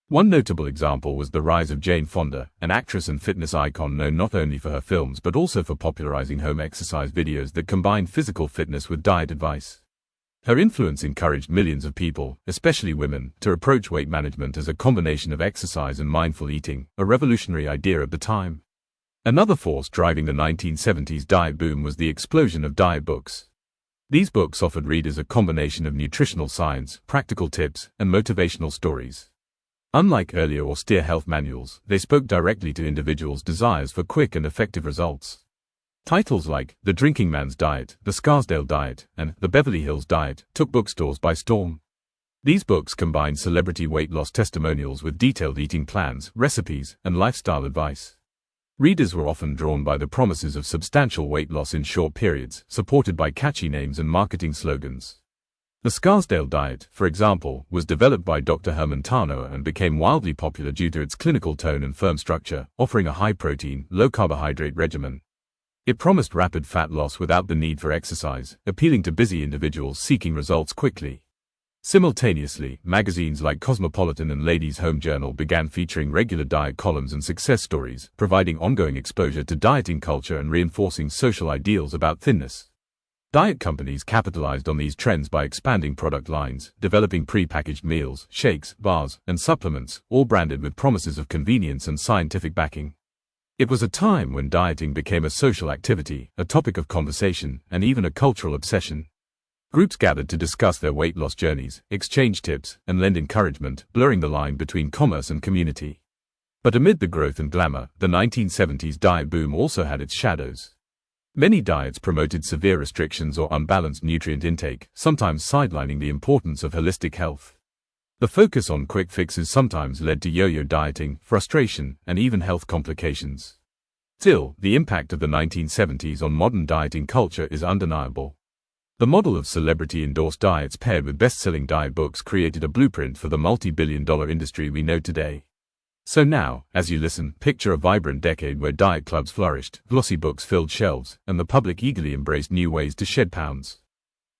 One notable example was the rise of Jane Fonda, an actress and fitness icon known not only for her films but also for popularizing home exercise videos that combined physical fitness with diet advice. Her influence encouraged millions of people, especially women, to approach weight management as a combination of exercise and mindful eating, a revolutionary idea of the time. Another force driving the 1970s diet boom was the explosion of diet books. These books offered readers a combination of nutritional science, practical tips, and motivational stories. Unlike earlier austere health manuals, they spoke directly to individuals' desires for quick and effective results. Titles like The Drinking Man's Diet, The Scarsdale Diet, and The Beverly Hills Diet took bookstores by storm. These books combined celebrity weight loss testimonials with detailed eating plans, recipes, and lifestyle advice. Readers were often drawn by the promises of substantial weight loss in short periods, supported by catchy names and marketing slogans. The Scarsdale Diet, for example, was developed by Dr. Herman Tanoa and became wildly popular due to its clinical tone and firm structure, offering a high-protein, low-carbohydrate regimen. It promised rapid fat loss without the need for exercise, appealing to busy individuals seeking results quickly. Simultaneously, magazines like Cosmopolitan and Ladies' Home Journal began featuring regular diet columns and success stories, providing ongoing exposure to dieting culture and reinforcing social ideals about thinness. Diet companies capitalized on these trends by expanding product lines, developing pre-packaged meals, shakes, bars, and supplements, all branded with promises of convenience and scientific backing. It was a time when dieting became a social activity, a topic of conversation, and even a cultural obsession. Groups gathered to discuss their weight loss journeys, exchange tips, and lend encouragement, blurring the line between commerce and community. But amid the growth and glamour, the 1970s diet boom also had its shadows. Many diets promoted severe restrictions or unbalanced nutrient intake, sometimes sidelining the importance of holistic health. The focus on quick fixes sometimes led to yo-yo dieting, frustration, and even health complications. Still, the impact of the 1970s on modern dieting culture is undeniable. The model of celebrity-endorsed diets paired with best-selling diet books created a blueprint for the multi-billion-dollar industry we know today. So now, as you listen, picture a vibrant decade where diet clubs flourished, glossy books filled shelves, and the public eagerly embraced new ways to shed pounds.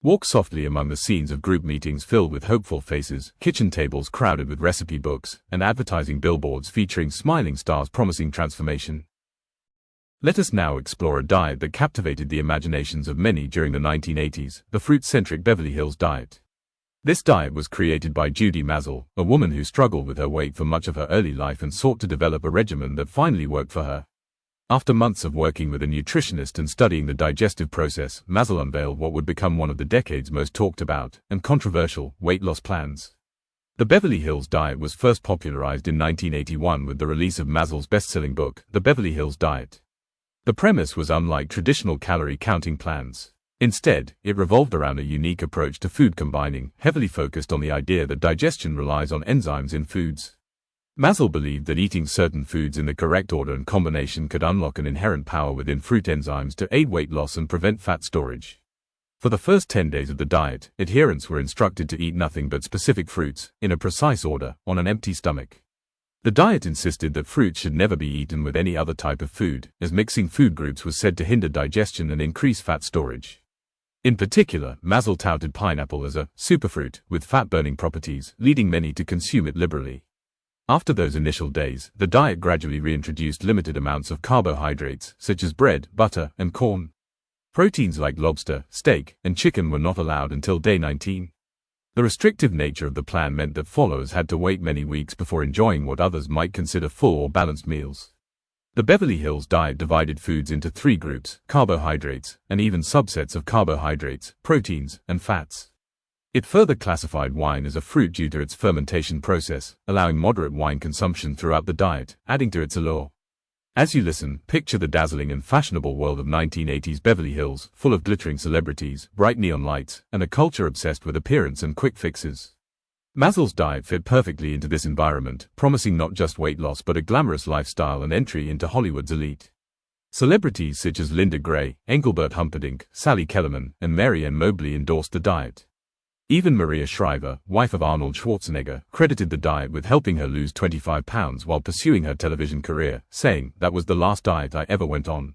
Walk softly among the scenes of group meetings filled with hopeful faces, kitchen tables crowded with recipe books, and advertising billboards featuring smiling stars promising transformation. Let us now explore a diet that captivated the imaginations of many during the 1980s, the fruit-centric Beverly Hills Diet. This diet was created by Judy Mazel, a woman who struggled with her weight for much of her early life and sought to develop a regimen that finally worked for her. After months of working with a nutritionist and studying the digestive process, Mazel unveiled what would become one of the decade's most talked about and controversial weight loss plans. The Beverly Hills Diet was first popularized in 1981 with the release of Mazel's best-selling book, The Beverly Hills Diet. The premise was unlike traditional calorie counting plans. Instead, it revolved around a unique approach to food combining, heavily focused on the idea that digestion relies on enzymes in foods. Mazel believed that eating certain foods in the correct order and combination could unlock an inherent power within fruit enzymes to aid weight loss and prevent fat storage. For the first 10 days of the diet, adherents were instructed to eat nothing but specific fruits, in a precise order, on an empty stomach. The diet insisted that fruit should never be eaten with any other type of food, as mixing food groups was said to hinder digestion and increase fat storage. In particular, Mazel touted pineapple as a superfruit with fat-burning properties, leading many to consume it liberally. After those initial days, the diet gradually reintroduced limited amounts of carbohydrates, such as bread, butter, and corn. Proteins like lobster, steak, and chicken were not allowed until day 19. The restrictive nature of the plan meant that followers had to wait many weeks before enjoying what others might consider full or balanced meals. The Beverly Hills Diet divided foods into 3 groups: carbohydrates, and even subsets of carbohydrates, proteins, and fats. It further classified wine as a fruit due to its fermentation process, allowing moderate wine consumption throughout the diet, adding to its allure. As you listen, picture the dazzling and fashionable world of 1980s Beverly Hills, full of glittering celebrities, bright neon lights, and a culture obsessed with appearance and quick fixes. Mazel's diet fit perfectly into this environment, promising not just weight loss but a glamorous lifestyle and entry into Hollywood's elite. Celebrities such as Linda Gray, Engelbert Humperdinck, Sally Kellerman, and Mary Ann Mobley endorsed the diet. Even Maria Shriver, wife of Arnold Schwarzenegger, credited the diet with helping her lose 25 pounds while pursuing her television career, saying, "That was the last diet I ever went on."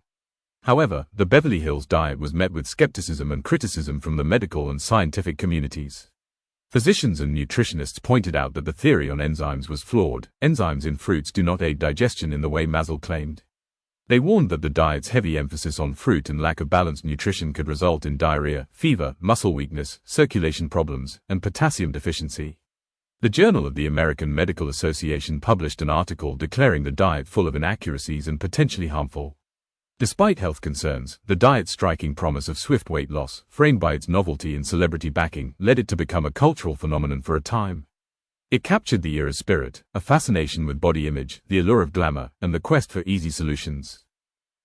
However, the Beverly Hills diet was met with skepticism and criticism from the medical and scientific communities. Physicians and nutritionists pointed out that the theory on enzymes was flawed. Enzymes in fruits do not aid digestion in the way Maslach claimed. They warned that the diet's heavy emphasis on fruit and lack of balanced nutrition could result in diarrhea, fever, muscle weakness, circulation problems, and potassium deficiency. The Journal of the American Medical Association published an article declaring the diet full of inaccuracies and potentially harmful. Despite health concerns, the diet's striking promise of swift weight loss, framed by its novelty and celebrity backing, led it to become a cultural phenomenon for a time. It captured the era's spirit, a fascination with body image, the allure of glamour, and the quest for easy solutions.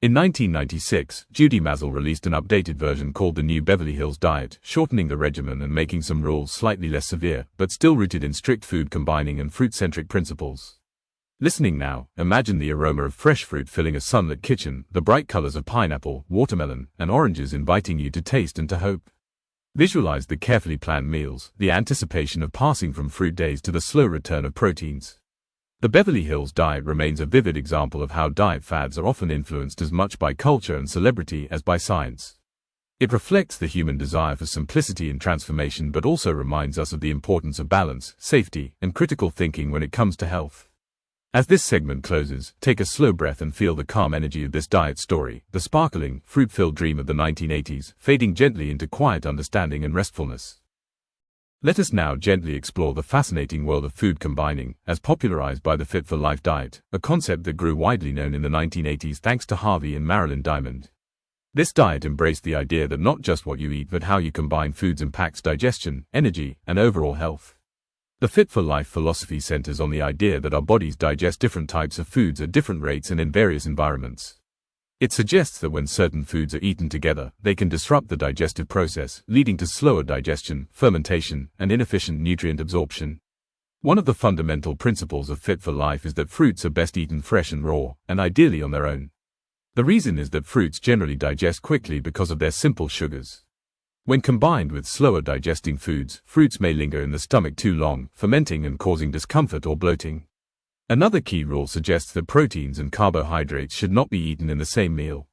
In 1996, Judy Maslach released an updated version called the New Beverly Hills Diet, shortening the regimen and making some rules slightly less severe, but still rooted in strict food combining and fruit-centric principles. Listening now, imagine the aroma of fresh fruit filling a sunlit kitchen, the bright colors of pineapple, watermelon, and oranges inviting you to taste and to hope. Visualize the carefully planned meals, the anticipation of passing from fruit days to the slow return of proteins. The Beverly Hills diet remains a vivid example of how diet fads are often influenced as much by culture and celebrity as by science. It reflects the human desire for simplicity and transformation, but also reminds us of the importance of balance, safety, and critical thinking when it comes to health. As this segment closes, take a slow breath and feel the calm energy of this diet story, the sparkling, fruit-filled dream of the 1980s, fading gently into quiet understanding and restfulness. Let us now gently explore the fascinating world of food combining, as popularized by the Fit for Life diet, a concept that grew widely known in the 1980s thanks to Harvey and Marilyn Diamond. This diet embraced the idea that not just what you eat but how you combine foods impacts digestion, energy, and overall health. The Fit for Life philosophy centers on the idea that our bodies digest different types of foods at different rates and in various environments. It suggests that when certain foods are eaten together, they can disrupt the digestive process, leading to slower digestion, fermentation, and inefficient nutrient absorption. One of the fundamental principles of Fit for Life is that fruits are best eaten fresh and raw, and ideally on their own. The reason is that fruits generally digest quickly because of their simple sugars. When combined with slower digesting foods, fruits may linger in the stomach too long, fermenting and causing discomfort or bloating. Another key rule suggests that proteins and carbohydrates should not be eaten in the same meal.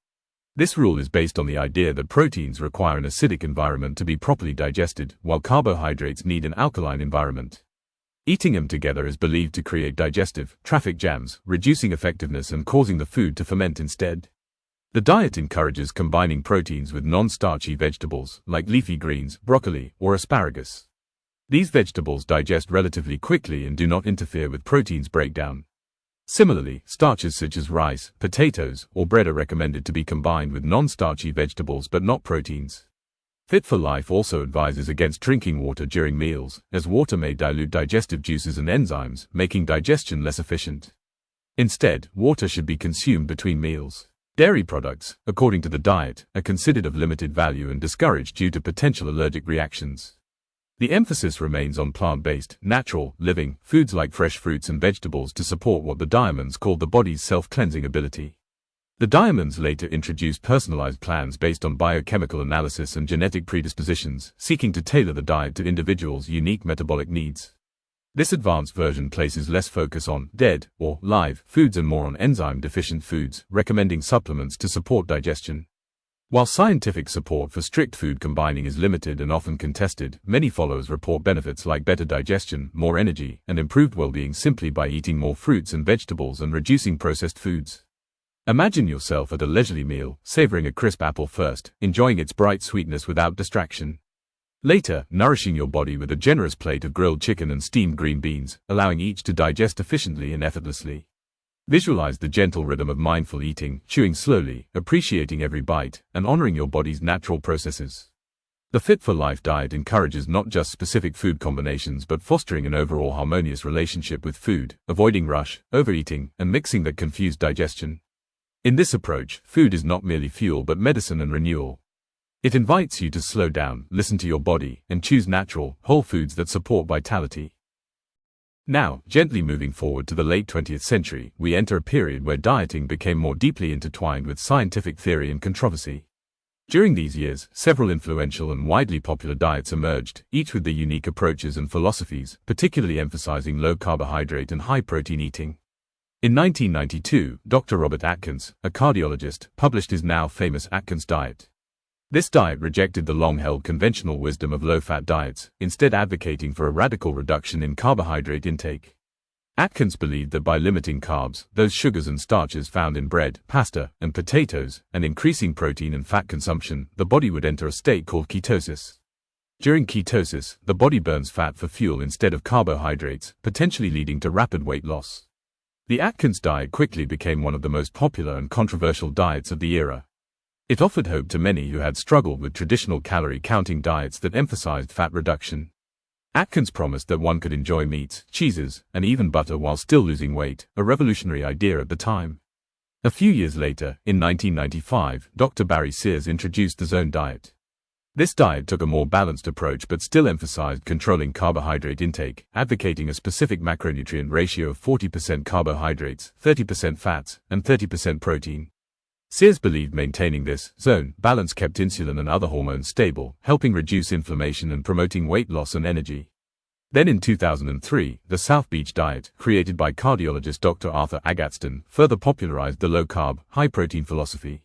This rule is based on the idea that proteins require an acidic environment to be properly digested, while carbohydrates need an alkaline environment. Eating them together is believed to create digestive traffic jams, reducing effectiveness and causing the food to ferment instead. The diet encourages combining proteins with non-starchy vegetables, like leafy greens, broccoli, or asparagus. These vegetables digest relatively quickly and do not interfere with protein's breakdown. Similarly, starches such as rice, potatoes, or bread are recommended to be combined with non-starchy vegetables but not proteins. Fit for Life also advises against drinking water during meals, as water may dilute digestive juices and enzymes, making digestion less efficient. Instead, water should be consumed between meals. Dairy products, according to the diet, are considered of limited value and discouraged due to potential allergic reactions. The emphasis remains on plant-based, natural, living foods like fresh fruits and vegetables to support what the Diamonds called the body's self-cleansing ability. The Diamonds later introduced personalized plans based on biochemical analysis and genetic predispositions, seeking to tailor the diet to individuals' unique metabolic needs. This advanced version places less focus on dead or live foods and more on enzyme-deficient foods, recommending supplements to support digestion. While scientific support for strict food combining is limited and often contested, many followers report benefits like better digestion, more energy, and improved well-being simply by eating more fruits and vegetables and reducing processed foods. Imagine yourself at a leisurely meal, savoring a crisp apple first, enjoying its bright sweetness without distraction. Later, nourishing your body with a generous plate of grilled chicken and steamed green beans, allowing each to digest efficiently and effortlessly. Visualize the gentle rhythm of mindful eating, chewing slowly, appreciating every bite, and honoring your body's natural processes. The Fit for Life diet encourages not just specific food combinations but fostering an overall harmonious relationship with food, avoiding rush, overeating, and mixing that confuse digestion. In this approach, food is not merely fuel but medicine and renewal. It invites you to slow down, listen to your body, and choose natural, whole foods that support vitality. Now, gently moving forward to the late 20th century, we enter a period where dieting became more deeply intertwined with scientific theory and controversy. During these years, several influential and widely popular diets emerged, each with their unique approaches and philosophies, particularly emphasizing low carbohydrate and high protein eating. In 1992, Dr. Robert Atkins, a cardiologist, published his now famous Atkins diet. This diet rejected the long-held conventional wisdom of low-fat diets, instead advocating for a radical reduction in carbohydrate intake. Atkins believed that by limiting carbs, those sugars and starches found in bread, pasta, and potatoes, and increasing protein and fat consumption, the body would enter a state called ketosis. During ketosis, the body burns fat for fuel instead of carbohydrates, potentially leading to rapid weight loss. The Atkins diet quickly became one of the most popular and controversial diets of the era. It offered hope to many who had struggled with traditional calorie-counting diets that emphasized fat reduction. Atkins promised that one could enjoy meats, cheeses, and even butter while still losing weight, a revolutionary idea at the time. A few years later, in 1995, Dr. Barry Sears introduced the Zone diet. This diet took a more balanced approach but still emphasized controlling carbohydrate intake, advocating a specific macronutrient ratio of 40% carbohydrates, 30% fats, and 30% protein. Sears believed maintaining this zone balance kept insulin and other hormones stable, helping reduce inflammation and promoting weight loss and energy. Then in 2003, the South Beach diet, created by cardiologist Dr. Arthur Agatston, further popularized the low-carb, high-protein philosophy.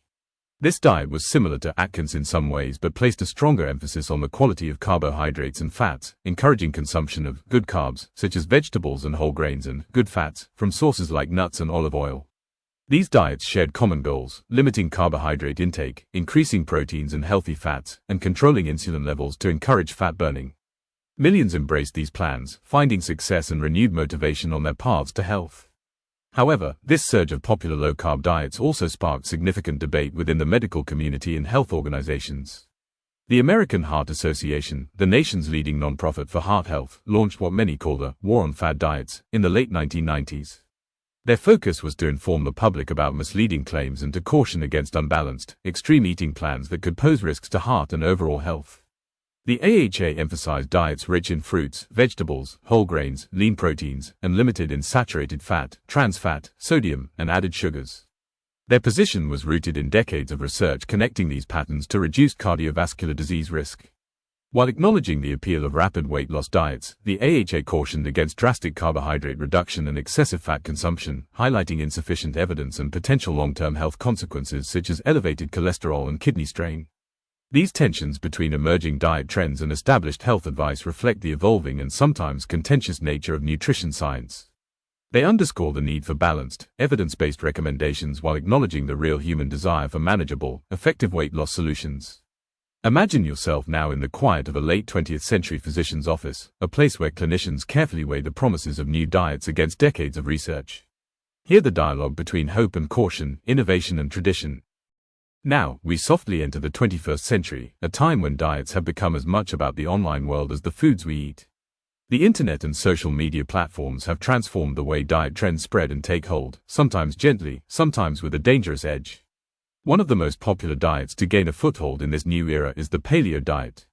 This diet was similar to Atkins in some ways but placed a stronger emphasis on the quality of carbohydrates and fats, encouraging consumption of good carbs, such as vegetables and whole grains, and good fats, from sources like nuts and olive oil. These diets shared common goals: limiting carbohydrate intake, increasing proteins and healthy fats, and controlling insulin levels to encourage fat burning. Millions embraced these plans, finding success and renewed motivation on their paths to health. However, this surge of popular low-carb diets also sparked significant debate within the medical community and health organizations. The American Heart Association, the nation's leading nonprofit for heart health, launched what many call the War on Fad Diets in the late 1990s. Their focus was to inform the public about misleading claims and to caution against unbalanced, extreme eating plans that could pose risks to heart and overall health. The AHA emphasized diets rich in fruits, vegetables, whole grains, lean proteins, and limited in saturated fat, trans fat, sodium, and added sugars. Their position was rooted in decades of research connecting these patterns to reduced cardiovascular disease risk. While acknowledging the appeal of rapid weight loss diets, the AHA cautioned against drastic carbohydrate reduction and excessive fat consumption, highlighting insufficient evidence and potential long-term health consequences such as elevated cholesterol and kidney strain. These tensions between emerging diet trends and established health advice reflect the evolving and sometimes contentious nature of nutrition science. They underscore the need for balanced, evidence-based recommendations while acknowledging the real human desire for manageable, effective weight loss solutions. Imagine yourself now in the quiet of a late 20th century physician's office, a place where clinicians carefully weigh the promises of new diets against decades of research. Hear the dialogue between hope and caution, innovation and tradition. Now, we softly enter the 21st century, a time when diets have become as much about the online world as the foods we eat. The internet and social media platforms have transformed the way diet trends spread and take hold, sometimes gently, sometimes with a dangerous edge. One of the most popular diets to gain a foothold in this new era is the paleo diet.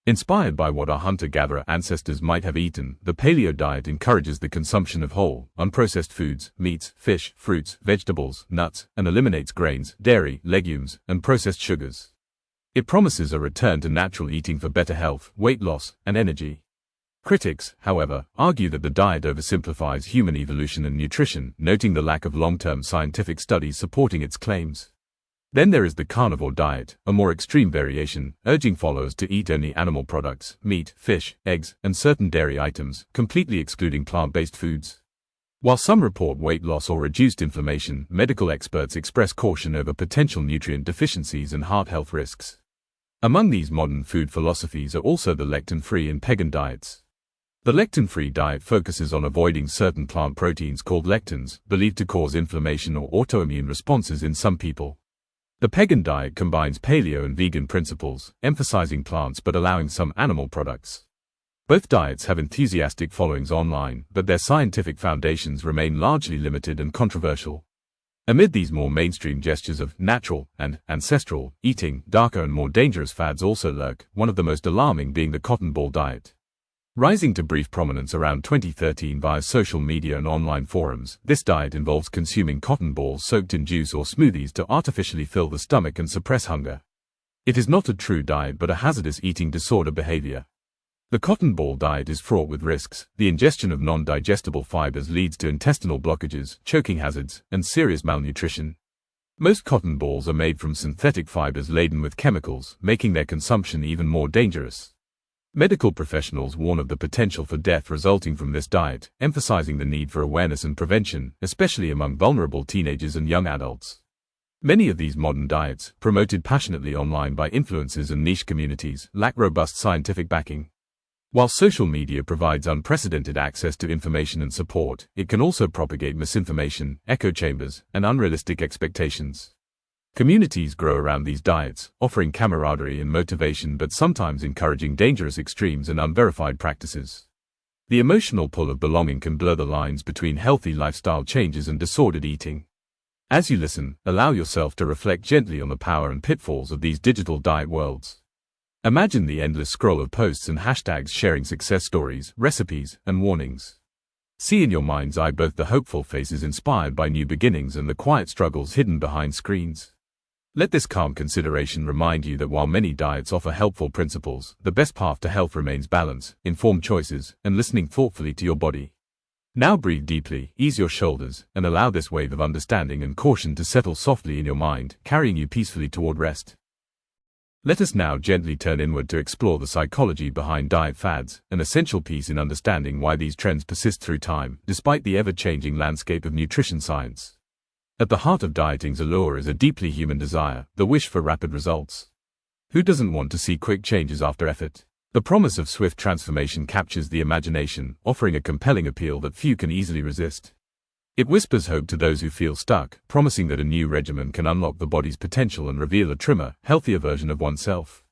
Inspired by what our hunter-gatherer ancestors might have eaten, the paleo diet encourages the consumption of whole, unprocessed foods, meats, fish, fruits, vegetables, nuts, and eliminates grains, dairy, legumes, and processed sugars. It promises a return to natural eating for better health, weight loss, and energy. Critics, however, argue that the diet oversimplifies human evolution and nutrition, noting the lack of long-term scientific studies supporting its claims. Then there is the carnivore diet, a more extreme variation, urging followers to eat only animal products, meat, fish, eggs, and certain dairy items, completely excluding plant-based foods. While some report weight loss or reduced inflammation, medical experts express caution over potential nutrient deficiencies and heart health risks. Among these modern food philosophies are also the lectin-free and pagan diets. The lectin-free diet focuses on avoiding certain plant proteins called lectins, believed to cause inflammation or autoimmune responses in some people. The pagan diet combines paleo and vegan principles, emphasizing plants but allowing some animal products. Both diets have enthusiastic followings online, but their scientific foundations remain largely limited and controversial. Amid these more mainstream gestures of natural and ancestral eating, darker and more dangerous fads also lurk, one of the most alarming being the cotton ball diet. Rising to brief prominence around 2013 via social media and online forums, this diet involves consuming cotton balls soaked in juice or smoothies to artificially fill the stomach and suppress hunger. It is not a true diet but a hazardous eating disorder behavior. The cotton ball diet is fraught with risks. The ingestion of non-digestible fibers leads to intestinal blockages, choking hazards, and serious malnutrition. Most cotton balls are made from synthetic fibers laden with chemicals, making their consumption even more dangerous. Medical professionals warn of the potential for death resulting from this diet, emphasizing the need for awareness and prevention, especially among vulnerable teenagers and young adults. Many of these modern diets, promoted passionately online by influencers and niche communities, lack robust scientific backing. While social media provides unprecedented access to information and support, it can also propagate misinformation, echo chambers, and unrealistic expectations. Communities grow around these diets, offering camaraderie and motivation but sometimes encouraging dangerous extremes and unverified practices. The emotional pull of belonging can blur the lines between healthy lifestyle changes and disordered eating. As you listen, allow yourself to reflect gently on the power and pitfalls of these digital diet worlds. Imagine the endless scroll of posts and hashtags sharing success stories, recipes, and warnings. See in your mind's eye both the hopeful faces inspired by new beginnings and the quiet struggles hidden behind screens. Let this calm consideration remind you that while many diets offer helpful principles, the best path to health remains balance, informed choices, and listening thoughtfully to your body. Now breathe deeply, ease your shoulders, and allow this wave of understanding and caution to settle softly in your mind, carrying you peacefully toward rest. Let us now gently turn inward to explore the psychology behind diet fads, an essential piece in understanding why these trends persist through time, despite the ever-changing landscape of nutrition science. At the heart of dieting's allure is a deeply human desire, the wish for rapid results. Who doesn't want to see quick changes after effort? The promise of swift transformation captures the imagination, offering a compelling appeal that few can easily resist. It whispers hope to those who feel stuck, promising that a new regimen can unlock the body's potential and reveal a trimmer, healthier version of oneself.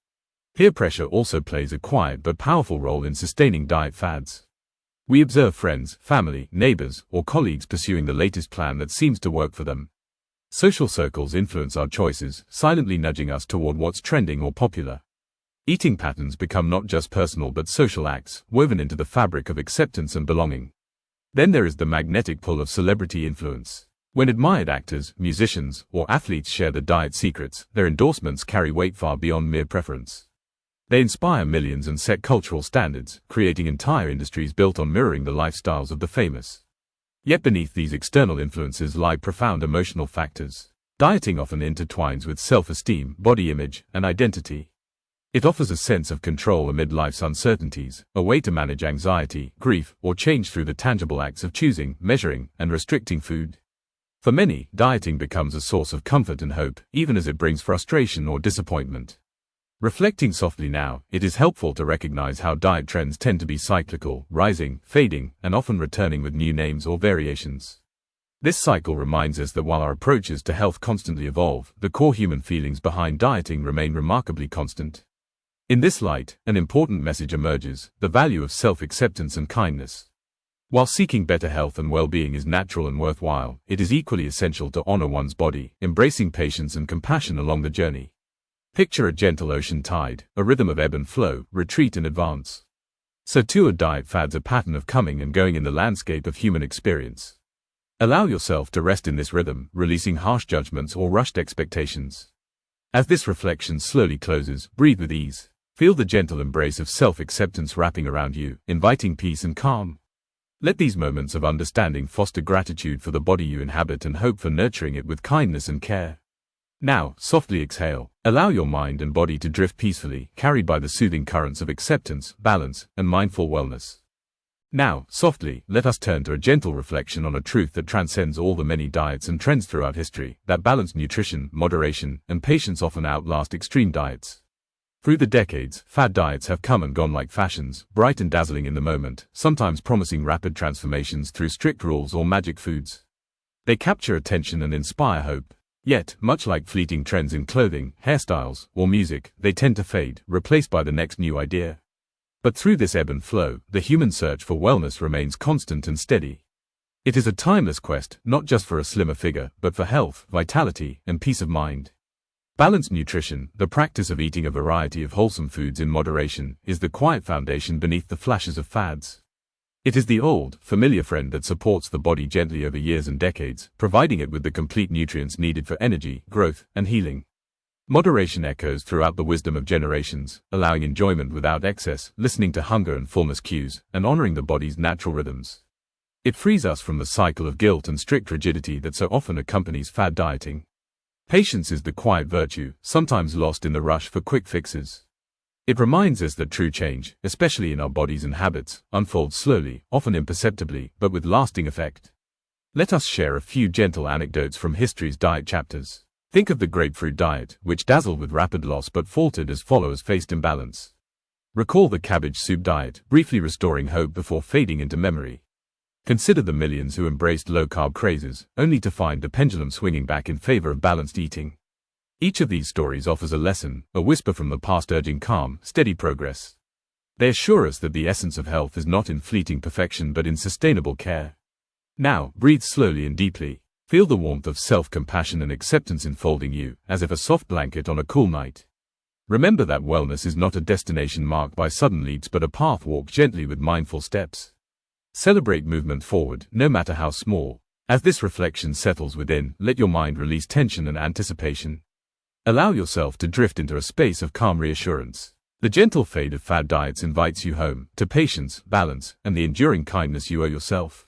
Peer pressure also plays a quiet but powerful role in sustaining diet fads. We observe friends, family, neighbors, or colleagues pursuing the latest plan that seems to work for them. Social circles influence our choices, silently nudging us toward what's trending or popular. Eating patterns become not just personal but social acts, woven into the fabric of acceptance and belonging. Then there is the magnetic pull of celebrity influence. When admired actors, musicians, or athletes share the diet secrets, their endorsements carry weight far beyond mere preference. They inspire millions and set cultural standards, creating entire industries built on mirroring the lifestyles of the famous. Yet beneath these external influences lie profound emotional factors. Dieting often intertwines with self-esteem, body image, and identity. It offers a sense of control amid life's uncertainties, a way to manage anxiety, grief, or change through the tangible acts of choosing, measuring, and restricting food. For many, dieting becomes a source of comfort and hope, even as it brings frustration or disappointment. Reflecting softly now, it is helpful to recognize how diet trends tend to be cyclical, rising, fading, and often returning with new names or variations. This cycle reminds us that while our approaches to health constantly evolve, the core human feelings behind dieting remain remarkably constant. In this light, an important message emerges: the value of self-acceptance and kindness. While seeking better health and well-being is natural and worthwhile, it is equally essential to honor one's body, embracing patience and compassion along the journey. Picture a gentle ocean tide, a rhythm of ebb and flow, retreat and advance. So too are diet fads, a pattern of coming and going in the landscape of human experience. Allow yourself to rest in this rhythm, releasing harsh judgments or rushed expectations. As this reflection slowly closes, breathe with ease. Feel the gentle embrace of self-acceptance wrapping around you, inviting peace and calm. Let these moments of understanding foster gratitude for the body you inhabit and hope for nurturing it with kindness and care. Now, softly exhale. Allow your mind and body to drift peacefully, carried by the soothing currents of acceptance, balance, and mindful wellness. Now, softly, let us turn to a gentle reflection on a truth that transcends all the many diets and trends throughout history, that balanced nutrition, moderation, and patience often outlast extreme diets. Through the decades, fad diets have come and gone like fashions, bright and dazzling in the moment, sometimes promising rapid transformations through strict rules or magic foods. They capture attention and inspire hope. Yet, much like fleeting trends in clothing, hairstyles, or music, they tend to fade, replaced by the next new idea. But through this ebb and flow, the human search for wellness remains constant and steady. It is a timeless quest, not just for a slimmer figure, but for health, vitality, and peace of mind. Balanced nutrition, the practice of eating a variety of wholesome foods in moderation, is the quiet foundation beneath the flashes of fads. It is the old, familiar friend that supports the body gently over years and decades, providing it with the complete nutrients needed for energy, growth, and healing. Moderation echoes throughout the wisdom of generations, allowing enjoyment without excess, listening to hunger and fullness cues, and honoring the body's natural rhythms. It frees us from the cycle of guilt and strict rigidity that so often accompanies fad dieting. Patience is the quiet virtue, sometimes lost in the rush for quick fixes. It reminds us that true change, especially in our bodies and habits, unfolds slowly, often imperceptibly, but with lasting effect. Let us share a few gentle anecdotes from history's diet chapters. Think of the grapefruit diet, which dazzled with rapid loss but faltered as followers faced imbalance. Recall the cabbage soup diet, briefly restoring hope before fading into memory. Consider the millions who embraced low-carb crazes, only to find the pendulum swinging back in favor of balanced eating. Each of these stories offers a lesson, a whisper from the past urging calm, steady progress. They assure us that the essence of health is not in fleeting perfection but in sustainable care. Now, breathe slowly and deeply. Feel the warmth of self-compassion and acceptance enfolding you, as if a soft blanket on a cool night. Remember that wellness is not a destination marked by sudden leaps but a path walked gently with mindful steps. Celebrate movement forward, no matter how small. As this reflection settles within, let your mind release tension and anticipation. Allow yourself to drift into a space of calm reassurance. The gentle fade of fad diets invites you home, to patience, balance, and the enduring kindness you owe yourself.